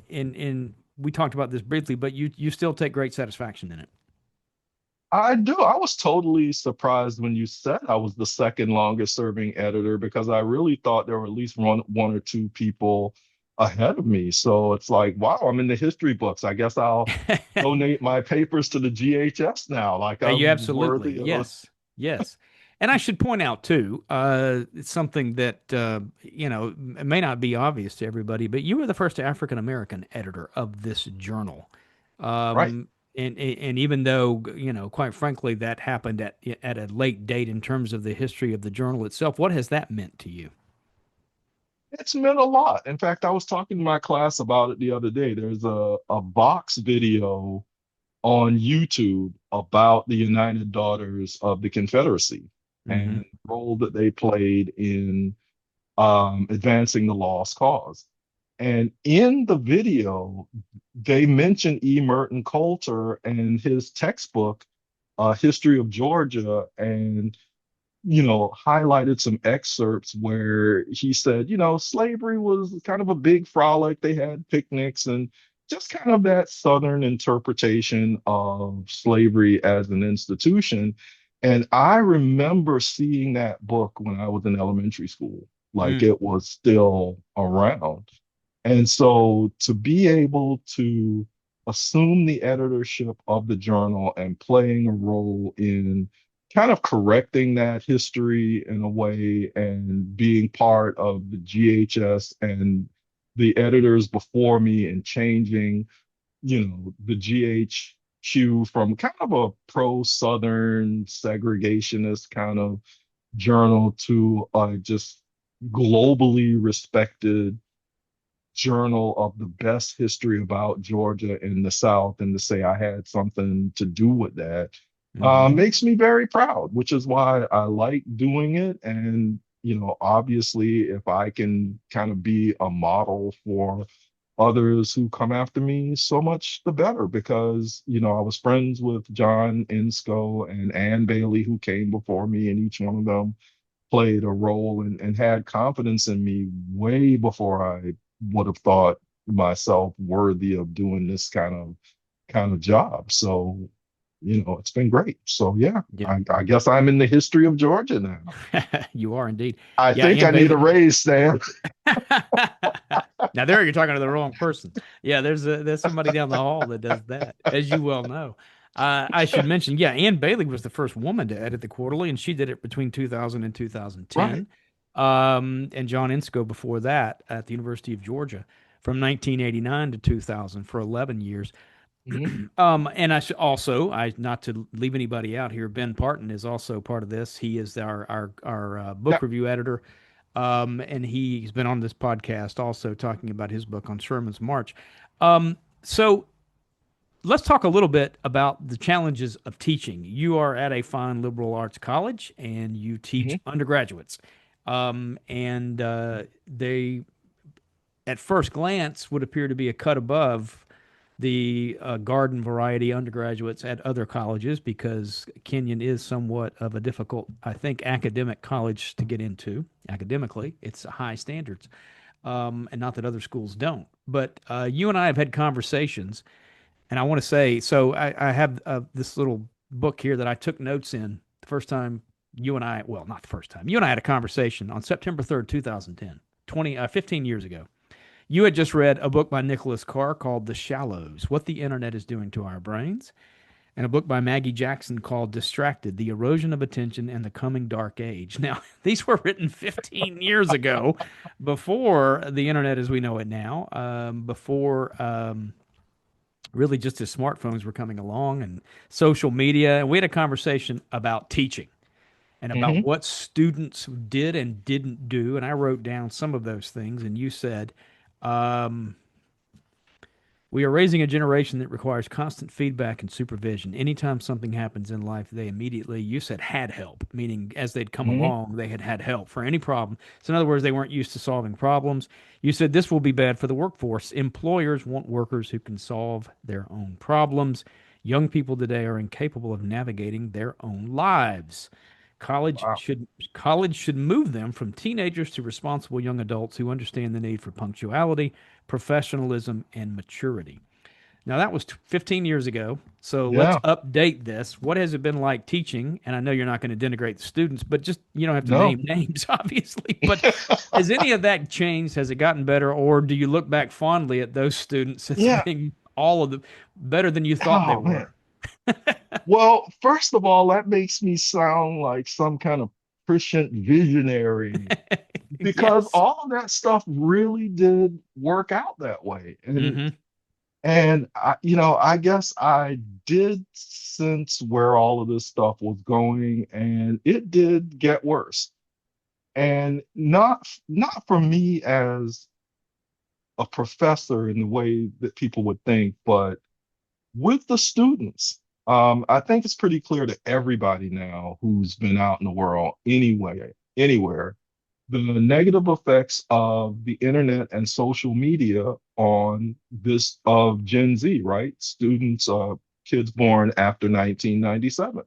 in we talked about this briefly, but you still take great satisfaction in it. I do. I was totally surprised when you said I was the second longest serving editor, because I really thought there were at least one or two people ahead of me. So it's like, wow, I'm in the history books. I guess I'll donate my papers to the GHS now. Like, You I'm absolutely, worthy of. yes, yes. And I should point out too, it's something that may not be obvious to everybody, but you were the first African American editor of this journal. Right. And even though quite frankly, that happened at a late date in terms of the history of the journal itself, what has that meant to you? It's meant a lot. In fact, I was talking to my class about it the other day. There's a Vox video on YouTube about the United Daughters of the Confederacy Mm-hmm. and the role that they played in advancing the lost cause. And in the video, they mention E. Merton Coulter and his textbook, History of Georgia, and highlighted some excerpts where he said, slavery was kind of a big frolic. They had picnics and just kind of that Southern interpretation of slavery as an institution. And I remember seeing that book when I was in elementary school, like Mm. it was still around. And so to be able to assume the editorship of the journal and playing a role in kind of correcting that history in a way, and being part of the GHS and the editors before me, and changing, the GHQ from kind of a pro-Southern segregationist kind of journal to just globally respected journal of the best history about Georgia in the South, and to say I had something to do with that Hmm. makes me very proud, which is why I like doing it. And, obviously, if I can kind of be a model for others who come after me, so much the better, because, I was friends with John Insco and Ann Bailey, who came before me, and each one of them played a role and had confidence in me way before I would have thought myself worthy of doing this kind of job. So, it's been great. So yeah, Yeah. I guess I'm in the history of Georgia now. You are indeed. I Yeah, think Ann I need a Bailey. raise, Stan. Now there you're talking to the wrong person. Yeah, there's somebody down the hall that does that, as you well know. I should mention, yeah, Ann Bailey was the first woman to edit the quarterly, and she did it between 2000 and Right. 2010. And John Insco before that at the University of Georgia from 1989 to 2000 for 11 years. Hmm. And I should also, not to leave anybody out here, Ben Parton is also part of this. He is our Yeah. book review editor. And he's been on this podcast also talking about his book on Sherman's March. So let's talk a little bit about the challenges of teaching. You are at a fine liberal arts college and you teach Hmm. undergraduates. And they, at first glance, would appear to be a cut above the garden variety undergraduates at other colleges because Kenyon is somewhat of a difficult, I think, academic college to get into. Academically, it's high standards, and not that other schools don't. But you and I have had conversations, and I want to say, so I have this little book here that I took notes in the first time you and I, well, not the first time, you and I had a conversation on September 3rd, 2010, 15 years ago. You had just read a book by Nicholas Carr called The Shallows, What the Internet is Doing to Our Brains, and a book by Maggie Jackson called Distracted, The Erosion of Attention and the Coming Dark Age. Now, these were written 15 years ago, before the internet as we know it now, before really just as smartphones were coming along and social media. And we had a conversation about teaching and about Hmm. what students did and didn't do. And I wrote down some of those things. And you said, um, we are raising a generation that requires constant feedback and supervision. Anytime something happens in life, they immediately, you said, had help, meaning as they'd come Hmm. along, they had help for any problem. So, in other words, they weren't used to solving problems. You said this will be bad for the workforce. Employers want workers who can solve their own problems. Young people today are incapable of navigating their own lives. College Wow. should college should move them from teenagers to responsible young adults who understand the need for punctuality, professionalism, and maturity. Now that was 15 years ago. So let's Yeah. update this. What has it been like teaching? And I know you're not going to denigrate the students, but just you don't have to No. name names, obviously. But has any of that changed? Has it gotten better, or do you look back fondly at those students as Yeah. being all of the better than you thought they Oh man. were? Well, first of all, that makes me sound like some kind of prescient visionary because Yes. all of that stuff really did work out that way. Mm-hmm. And I guess I did sense where all of this stuff was going, and it did get worse. And not for me as a professor in the way that people would think, but with the students. I think it's pretty clear to everybody now who's been out in the world anywhere, the negative effects of the internet and social media on this of Gen Z, right? Students, kids born after 1997.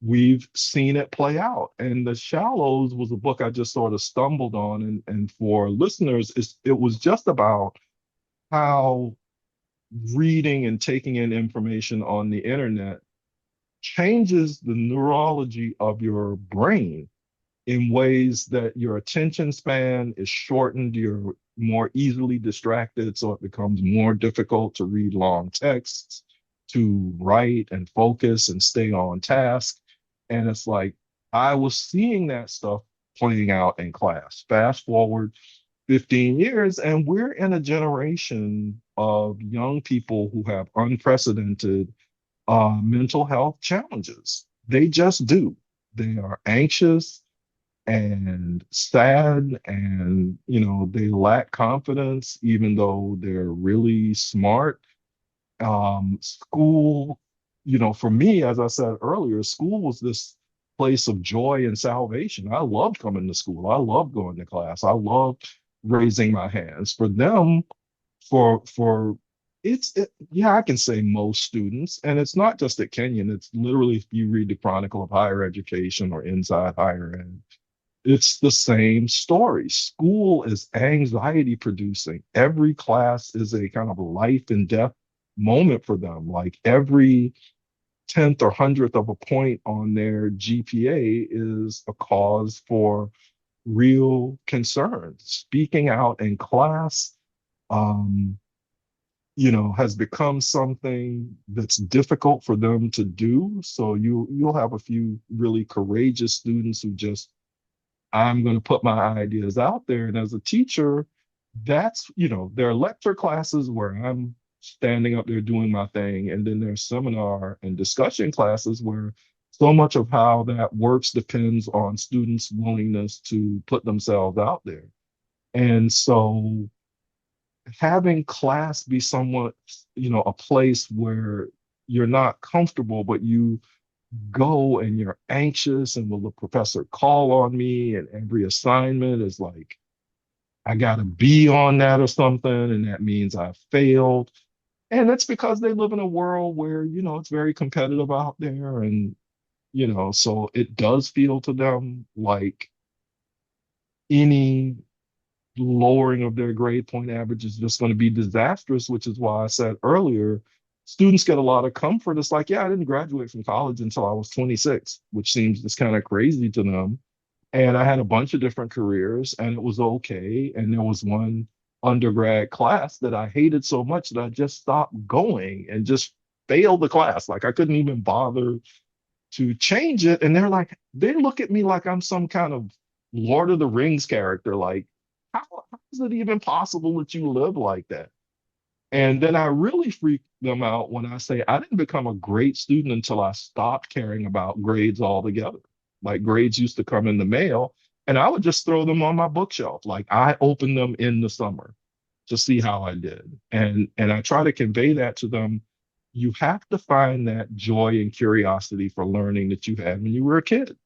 We've seen it play out. And The Shallows was a book I just sort of stumbled on. And for listeners, it was just about how reading and taking in information on the internet changes the neurology of your brain in ways that your attention span is shortened, you're more easily distracted, so it becomes more difficult to read long texts, to write and focus and stay on task. And it's like, I was seeing that stuff playing out in class. Fast forward 15 years, and we're in a generation of young people who have unprecedented mental health challenges. They just do. They are anxious and sad, and they lack confidence, even though they're really smart. School, for me, as I said earlier, school was this place of joy and salvation. I loved coming to school. I loved going to class. I loved raising my hands. For them, for yeah, I can say most students, and it's not just at Kenyon. It's literally, if you read the Chronicle of Higher Education or Inside Higher Ed, it's the same story. School is anxiety producing. Every class is a kind of life and death moment for them. Like every tenth or hundredth of a point on their GPA is a cause for real concern. Speaking out in class, um, has become something that's difficult for them to do. So you'll have a few really courageous students who just, I'm going to put my ideas out there. And as a teacher, there are lecture classes where I'm standing up there doing my thing. And then there's seminar and discussion classes where so much of how that works depends on students' willingness to put themselves out there. And so having class be somewhat, a place where you're not comfortable, but you go and you're anxious, and will the professor call on me? And every assignment is like, I got to be on that or something, and that means I failed. And that's because they live in a world where, it's very competitive out there. And, so it does feel to them like any lowering of their grade point average is just going to be disastrous, which is why I said earlier, students get a lot of comfort. It's like, yeah, I didn't graduate from college until I was 26, which seems just kind of crazy to them. And I had a bunch of different careers and it was okay. And there was one undergrad class that I hated so much that I just stopped going and just failed the class. Like I couldn't even bother to change it. And they look at me like I'm some kind of Lord of the Rings character. Like, how is it even possible that you live like that? And then I really freak them out when I say I didn't become a great student until I stopped caring about grades altogether. Like grades used to come in the mail and I would just throw them on my bookshelf. Like I opened them in the summer to see how I did. And I try to convey that to them. You have to find that joy and curiosity for learning that you had when you were a kid,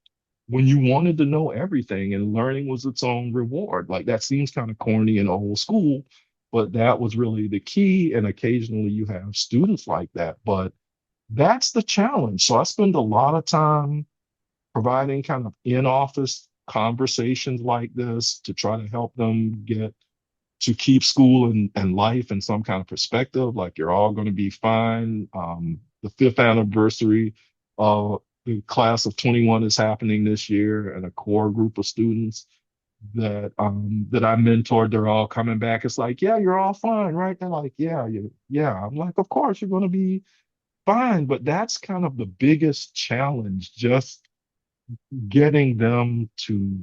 when you wanted to know everything and learning was its own reward. Like that seems kind of corny and old school, but that was really the key. And occasionally you have students like that, but that's the challenge. So I spend a lot of time providing kind of in-office conversations like this to try to help them get to keep school and life in some kind of perspective, like you're all going to be fine. The fifth anniversary of the class of 21 is happening this year, and a core group of students that I mentored, they're all coming back. It's like, yeah, you're all fine, right? They're like, yeah, yeah. I'm like, of course you're going to be fine, but that's kind of the biggest challenge, just getting them to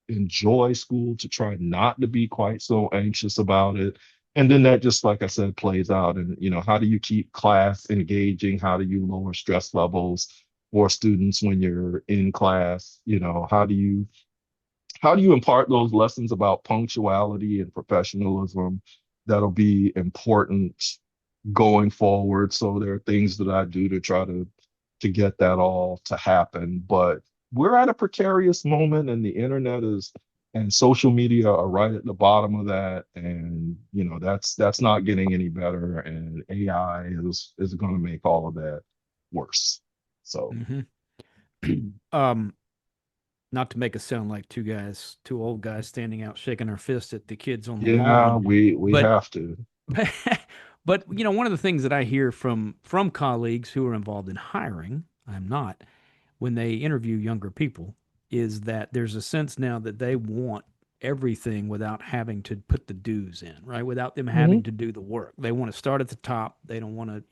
enjoy school, to try not to be quite so anxious about it. And then that just, like I said, plays out. And, how do you keep class engaging? How do you lower stress levels for students when you're in class? How do you impart those lessons about punctuality and professionalism that'll be important going forward? So there are things that I do to try to get that all to happen. But we're at a precarious moment, and the internet is and social media are right at the bottom of that. And that's not getting any better. And AI is going to make all of that worse. So Hmm. Um, Not to make us sound like two old guys standing out shaking our fists at the kids on the yeah, lawn, we but have to. but one of the things that I hear from colleagues who are involved in hiring, I'm not, when they interview younger people, is that there's a sense now that they want everything without having to put the dues in, right? Without them having Mhm. to do the work. They want to start at the top. They don't want to,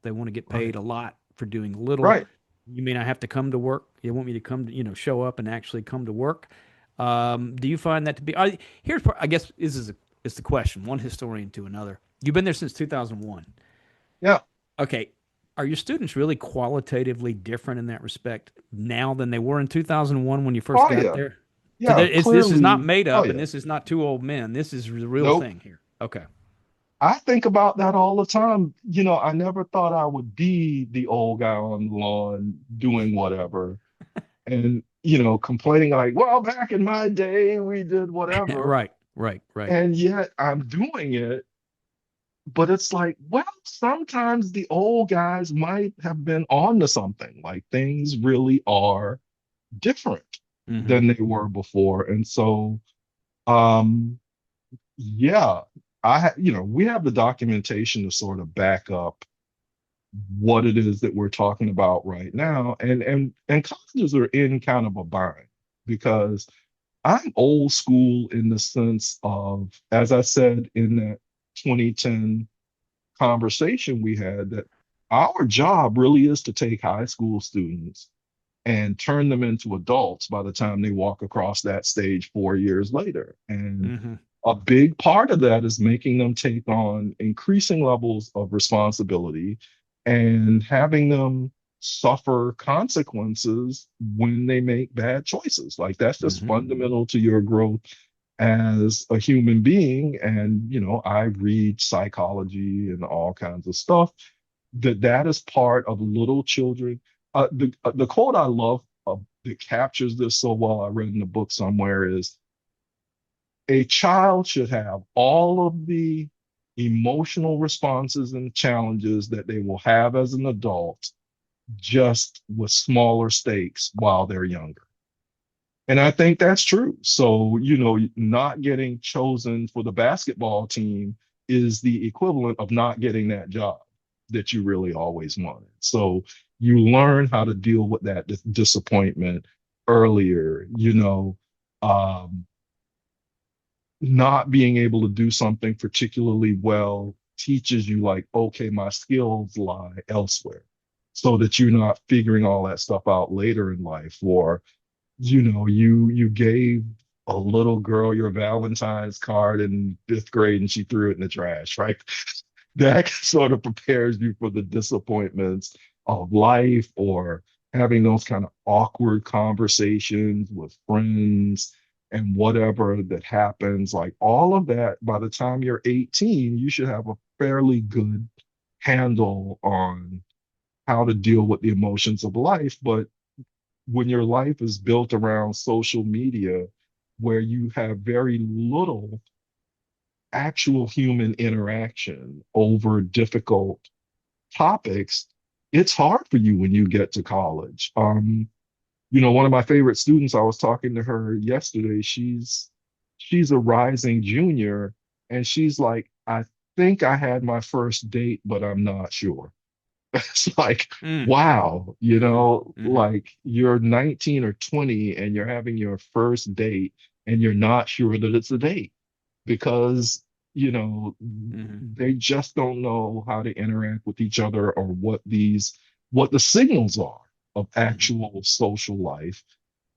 they want to get Right. paid a lot for doing little. Right. You mean I have to come to work? You want me to come to, show up and actually come to work? Do you find that to be? I guess is the question. One historian to another. You've been there since 2001. Yeah. Okay, are your students really qualitatively different in that respect now than they were in 2001 when you first Oh got yeah. there? So Yeah. this is not Clearly. made Oh up, and yeah. this is not two old men. This is the real Nope. thing here. Okay. I think about that all the time. I never thought I would be the old guy on the lawn doing whatever and, complaining like, well, back in my day, we did whatever. Right, right, right. And yet I'm doing it. But it's like, well, sometimes the old guys might have been on to something. Like things really are different Hmm. than they were before. And so, um, yeah, we have the documentation to sort of back up what it is that we're talking about right now. And colleges are in kind of a bind because I'm old school in the sense of, as I said in that 2010 conversation we had that our job really is to take high school students and turn them into adults by the time they walk across that stage 4 years later. And Mm-hmm. a big part of that is making them take on increasing levels of responsibility and having them suffer consequences when they make bad choices. Like that's just Mm-hmm. fundamental to your growth as a human being. And, I read psychology and all kinds of stuff that is part of little children. The quote I love that captures this so well, I read in a book somewhere, is a child should have all of the emotional responses and challenges that they will have as an adult, just with smaller stakes while they're younger. And I think that's true. So, not getting chosen for the basketball team is the equivalent of not getting that job that you really always wanted. So you learn how to deal with that disappointment earlier, um, not being able to do something particularly well teaches you like, okay, my skills lie elsewhere, so that you're not figuring all that stuff out later in life. Or you gave a little girl your Valentine's card in fifth grade and she threw it in the trash, right? That sort of prepares you for the disappointments of life, or having those kind of awkward conversations with friends and whatever that happens. Like all of that, by the time you're 18, you should have a fairly good handle on how to deal with the emotions of life. But when your life is built around social media, where you have very little actual human interaction over difficult topics, it's hard for you when you get to college. One of my favorite students, I was talking to her yesterday. She's a rising junior, and she's like, I think I had my first date, but I'm not sure. It's like, Mm. wow, Mm-hmm. Mm-hmm. like you're 19 or 20 and you're having your first date and you're not sure that it's a date because, you know, Mm-hmm. they just don't know how to interact with each other, or what the signals are of Mm-hmm. actual social life.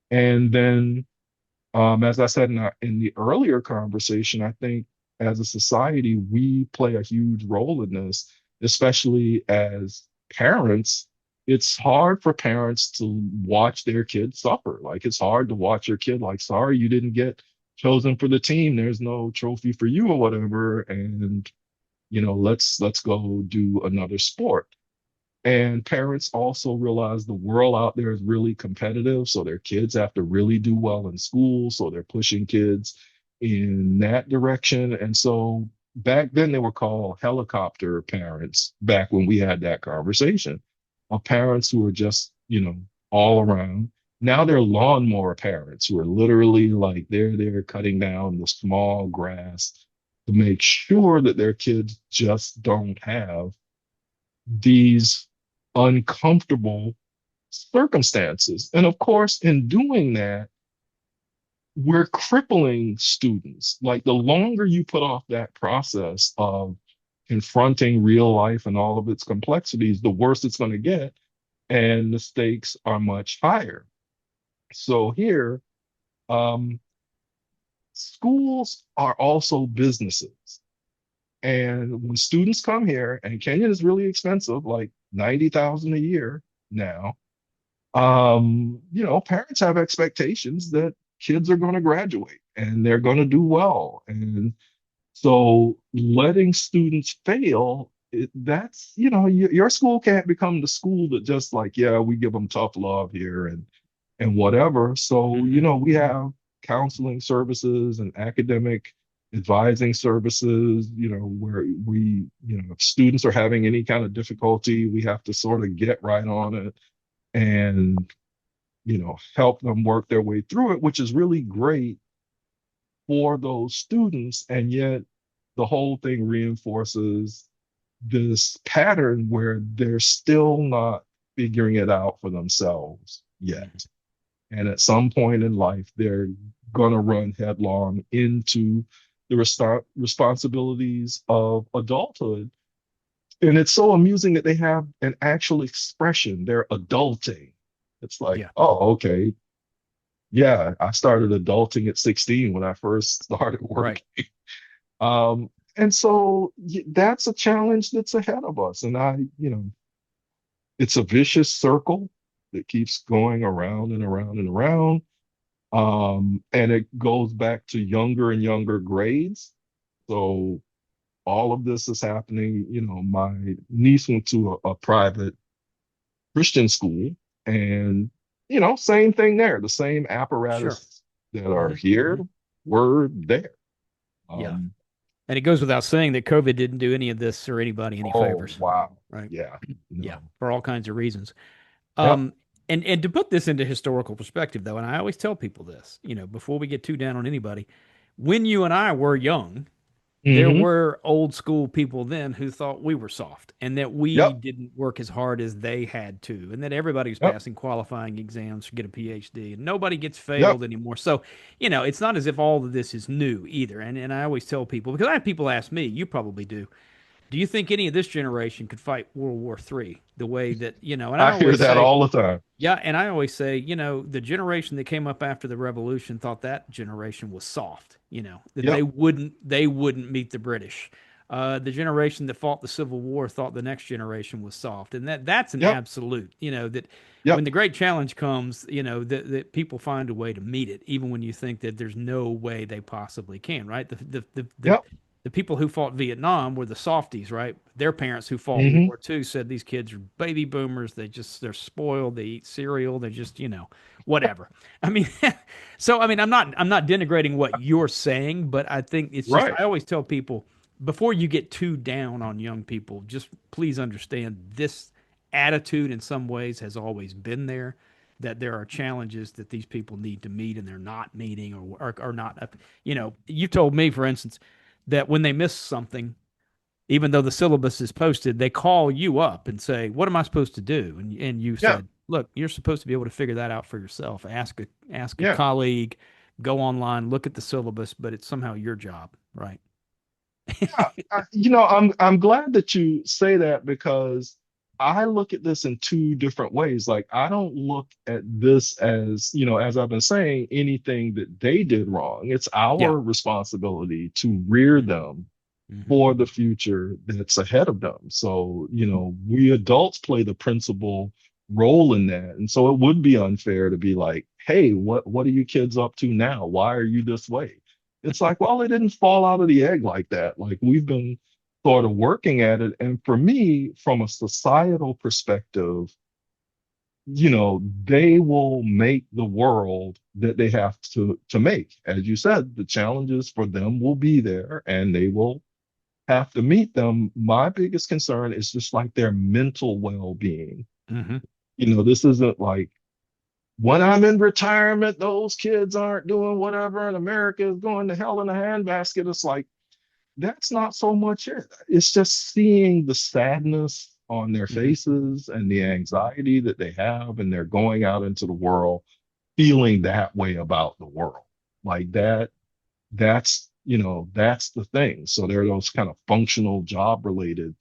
And then, as I said in the earlier conversation, I think as a society, we play a huge role in this, especially as parents. It's hard for parents to watch their kids suffer. Like it's hard to watch your kid like, sorry, you didn't get chosen for the team. There's no trophy for you or whatever. And, let's go do another sport. And parents also realize the world out there is really competitive. So their kids have to really do well in school. So they're pushing kids in that direction. And so back then they were called helicopter parents, back when we had that conversation, of parents who were just, all around. Now they're lawnmower parents who are literally like they're cutting down the small grass to make sure that their kids just don't have these uncomfortable circumstances. And of course, in doing that, we're crippling students. Like the longer you put off that process of confronting real life and all of its complexities, the worse it's going to get. And the stakes are much higher. So here, um, schools are also businesses. And when students come here, and Kenyon is really expensive, like 90,000 a year now. Parents have expectations that kids are going to graduate and they're going to do well. And so letting students fail, that's, your school can't become the school that just like, yeah, we give them tough love here and whatever. So, Mm-hmm. we have counseling services and academic advising services, where if students are having any kind of difficulty, we have to sort of get right on it and help them work their way through it, which is really great for those students. And yet the whole thing reinforces this pattern where they're still not figuring it out for themselves yet. Mm-hmm. And at some point in life, they're going to run headlong into the responsibilities of adulthood, and it's so amusing that they have an actual expression. They're adulting. It's like, Yeah. oh, okay. Yeah, I started adulting at 16 when I first started Right. working. And so that's a challenge that's ahead of us. And it's a vicious circle that keeps going around and around and around. And it goes back to younger and younger grades. So all of this is happening. My niece went to a private Christian school, and same thing there. The same Sure. apparatus that are Hmm. here Hmm. were there. Yeah. Um, And it goes without saying that COVID didn't do any of this or anybody any oh favors, wow. right? Yeah. Yeah, No. for all kinds of reasons. Yep. Um, and to put this into historical perspective, though, and I always tell people this, before we get too down on anybody, when you and I were young, there Hmm. were old school people then who thought we were soft and that we Yep. didn't work as hard as they had to, and that everybody was Yep. passing qualifying exams to get a PhD, and nobody gets Yep. failed anymore. So, it's not as if all of this is new either. And I always tell people, because I have people ask me, you probably do you think any of this generation could fight World War III the way that, and I I hear always that say, all the time. yeah, and I always say, the generation that came up after the revolution thought that generation was soft, that they Yep. wouldn't meet the British. The generation that fought the Civil War thought the next generation was soft, and that's an Yep. absolute. That when Yep. the great challenge comes, that people find a way to meet it, even when you think that there's no way they possibly can. Right? Yep. The people who fought Vietnam were the softies, right? Their parents who fought World Hmm. War II said these kids are baby boomers. They're spoiled. They eat cereal. They're just, whatever. I mean, so I mean, I'm not denigrating what you're saying, but I think it's just Right. I always tell people before you get too down on young people, just please understand this attitude in some ways has always been there. That there are challenges that these people need to meet and they're not meeting or not. You told me, for instance, that when they miss something, even though the syllabus is posted, they call you up and say, "What am I supposed to do?" And you Yeah. said, "Look, you're supposed to be able to figure that out for yourself. Ask a Yeah. colleague, go online, look at the syllabus, but it's somehow your job, right?" Yeah, I'm glad that you say that because I look at this in two different ways. Like, I don't look at this as, as I've been saying, anything that they did wrong. It's Yeah. our responsibility to rear Hmm. them Hmm. for the future that's ahead of them. So, we adults play the principal role in that. And so it would be unfair to be like, hey, what are you kids up to now? Why are you this way? It's like, well, it didn't fall out of the egg like that. Like, we've been sort of working at it. And for me, from a societal perspective, they will make the world that they have to make. As you said, the challenges for them will be there and they will have to meet them. My biggest concern is just like their mental well-being. Hmm. This isn't like when I'm in retirement, those kids aren't doing whatever, and America is going to hell in a handbasket. It's like that's not so much it. It's just seeing the sadness on their Hmm. faces and the anxiety that they have, and they're going out into the world feeling that way about the world. Like Yeah. that's the thing. So there are those kind of functional job related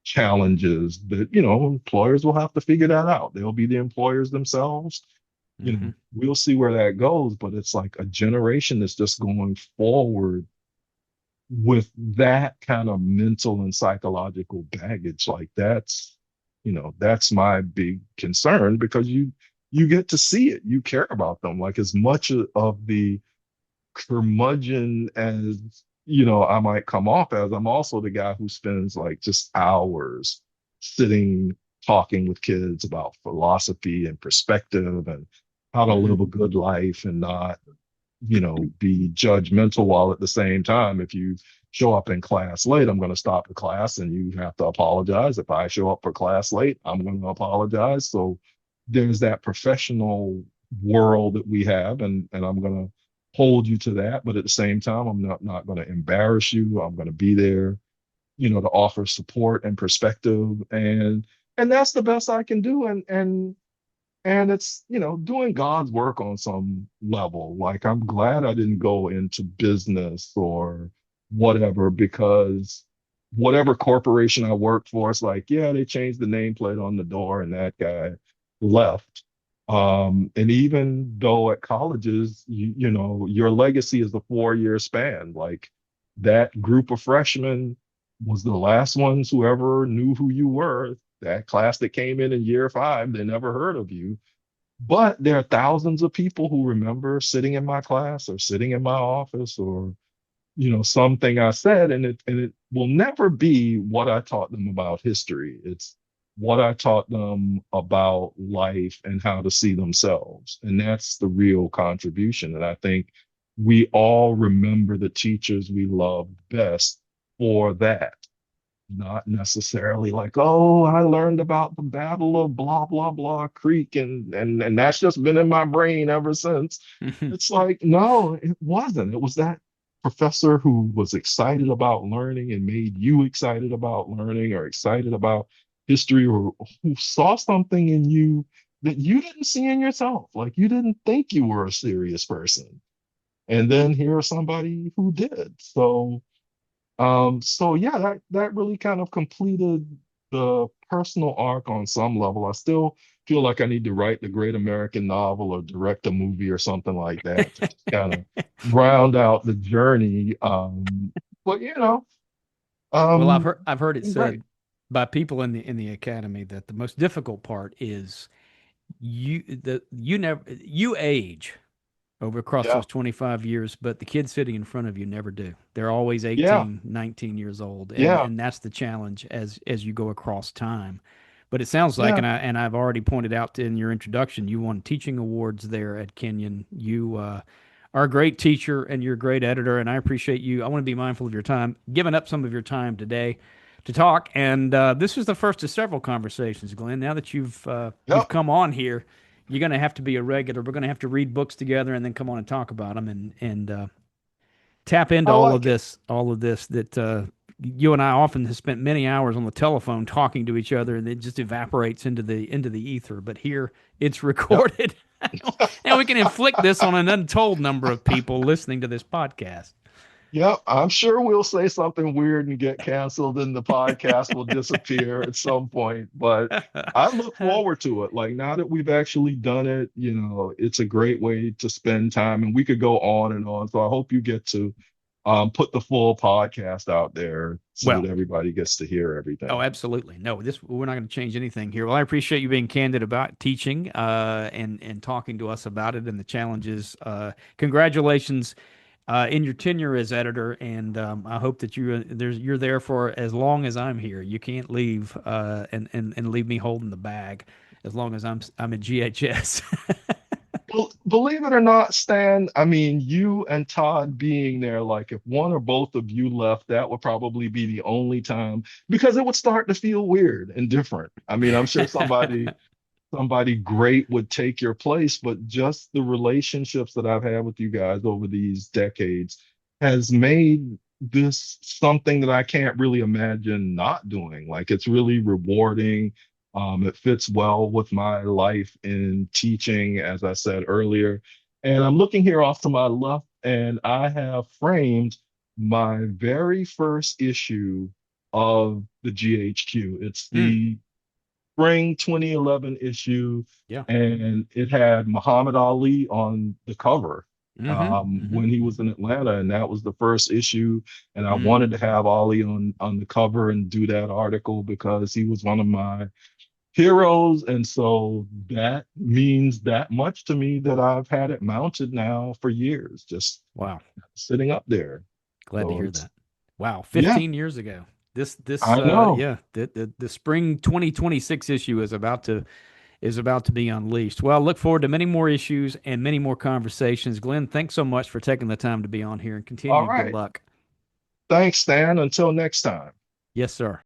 challenges that employers will have to figure that out. They'll be the employers themselves. Hmm. We'll see where that goes, but it's like a generation that's just going forward with that kind of mental and psychological baggage. Like that's my big concern because you get to see it. You care about them like as much of the curmudgeon as I might come off as. I'm also the guy who spends like just hours sitting talking with kids about philosophy and perspective and how to Hmm. live a good life and not be judgmental while at the same time if you show up in class late, I'm going to stop the class and you have to apologize. If I show up for class late, I'm going to apologize. So there's that professional world that we have, and I'm going to hold you to that. But at the same time, I'm not going to embarrass you. I'm going to be there, to offer support and perspective, and that's the best I can do. And it's doing God's work on some level. Like, I'm glad I didn't go into business or whatever because whatever corporation I worked for, it's like, yeah, they changed the nameplate on the door and that guy left. And even though at colleges, your legacy is a 4-year span. Like that group of freshmen was the last ones who ever knew who you were. That class that came in year 5, they never heard of you. But there are thousands of people who remember sitting in my class or sitting in my office or something I said, and it will never be what I taught them about history. It's what I taught them about life and how to see themselves. And that's the real contribution. And I think we all remember the teachers we loved best for that. Not necessarily like, oh, I learned about the Battle of blah blah blah Creek and that's just been in my brain ever since. It's like, no, it wasn't. It was that professor who was excited about learning and made you excited about learning or excited about history, or who saw something in you that you didn't see in yourself. Like you didn't think you were a serious person. And then here's somebody who did. So yeah, that really kind of completed the personal arc on some level. I still feel like I need to write the great American novel or direct a movie or something like that to just kind of round out the journey. But Well, um, I've heard it right. said by people in the academy that the most difficult part is you age over across Yeah, those 25 years, but the kids sitting in front of you never do. They're always yeah, 18, 19 years old, yeah, and that's the challenge as you go across time. But it sounds like, yeah. and I've already pointed out in your introduction, you won teaching awards there at Kenyon. You are a great teacher and you're a great editor, and I appreciate you. I want to be mindful of your time, giving up some of your time today to talk. And this is the first of several conversations, Glenn. Now that you've Yep. come on here, you're going to have to be a regular. We're going to have to read books together and then come on and talk about them and tap into I like it. all of this that you and I often have spent many hours on the telephone talking to each other, and it just evaporates into the ether. But here it's Yep. recorded, and we can inflict this on an untold number of people listening to this podcast. Yep, I'm sure we'll say something weird and get canceled and the podcast will disappear at some point. But I look forward to it. Like now that we've actually done it, it's a great way to spend time and we could go on and on. So I hope you get to put the full podcast out there so that Well, everybody gets to hear oh, everything. absolutely. No, this we're not going to change anything here. Well, I appreciate you being candid about teaching and talking to us about it and the challenges. Congratulations in your tenure as editor, and I hope that you're there for as long as I'm here. You can't leave and leave me holding the bag as long as I'm at GHS. Well, believe it or not, Stan, I mean, you and Todd being there, like if one or both of you left, that would probably be the only time because it would start to feel weird and different. I mean, I'm sure somebody great would take your place, but just the relationships that I've had with you guys over these decades has made this something that I can't really imagine not doing. Like it's really rewarding. It fits well with my life in teaching, as I said earlier. And I'm looking here off to my left, and I have framed my very first issue of the GHQ. It's Mm, the spring 2011 issue, yeah. and it had Muhammad Ali on the cover Mm-hmm. Mm-hmm. when he was in Atlanta, and that was the first issue. And I Mm. wanted to have Ali on the cover and do that article because he was one of my heroes, and so that means that much to me that I've had it mounted now for years, just Wow. sitting up there. Glad to So hear it's that. Wow. yeah, 15 years ago. This I know. yeah, the spring 2026 issue is about to be unleashed. Well, look forward to many more issues and many more conversations. Glenn, thanks so much for taking the time to be on here and All continued good right. luck. Thanks, Stan. Until next time. Yes, sir.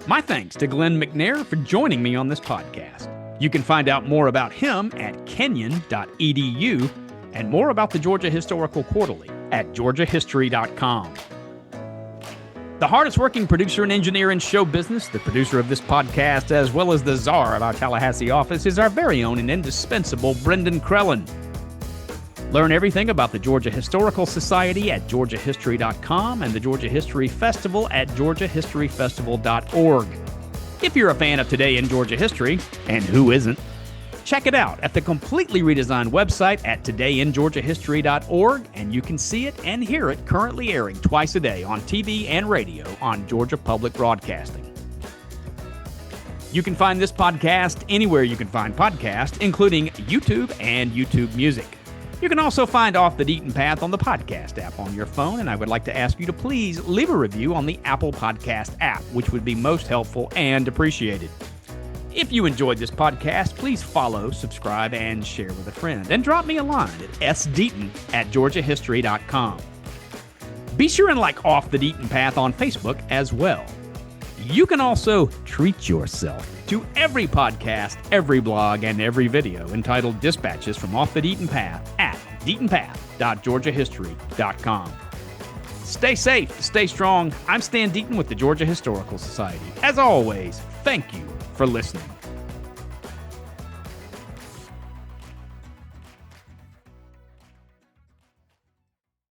My thanks to Glenn McNair for joining me on this podcast. You can find out more about him at kenyon.edu and more about the Georgia Historical Quarterly at georgiahistory.com. The hardest working producer and engineer in show business, the producer of this podcast, as well as the czar of our Tallahassee office, is our very own and indispensable Brendan Crellin. Learn everything about the Georgia Historical Society at georgiahistory.com and the Georgia History Festival at georgiahistoryfestival.org. If you're a fan of Today in Georgia History, and who isn't, check it out at the completely redesigned website at todayingeorgiahistory.org, and you can see it and hear it currently airing twice a day on TV and radio on Georgia Public Broadcasting. You can find this podcast anywhere you can find podcasts, including YouTube and YouTube Music. You can also find Off the Beaten Path on the podcast app on your phone, and I would like to ask you to please leave a review on the Apple Podcast app, which would be most helpful and appreciated. If you enjoyed this podcast, please follow, subscribe, and share with a friend. And drop me a line at sdeaton@georgiahistory.com. Be sure and like Off the Beaten Path on Facebook as well. You can also treat yourself to every podcast, every blog, and every video entitled Dispatches from Off the Beaten Path at deatonpath.georgiahistory.com. Stay safe, stay strong. I'm Stan Deaton with the Georgia Historical Society. As always, thank you for listening.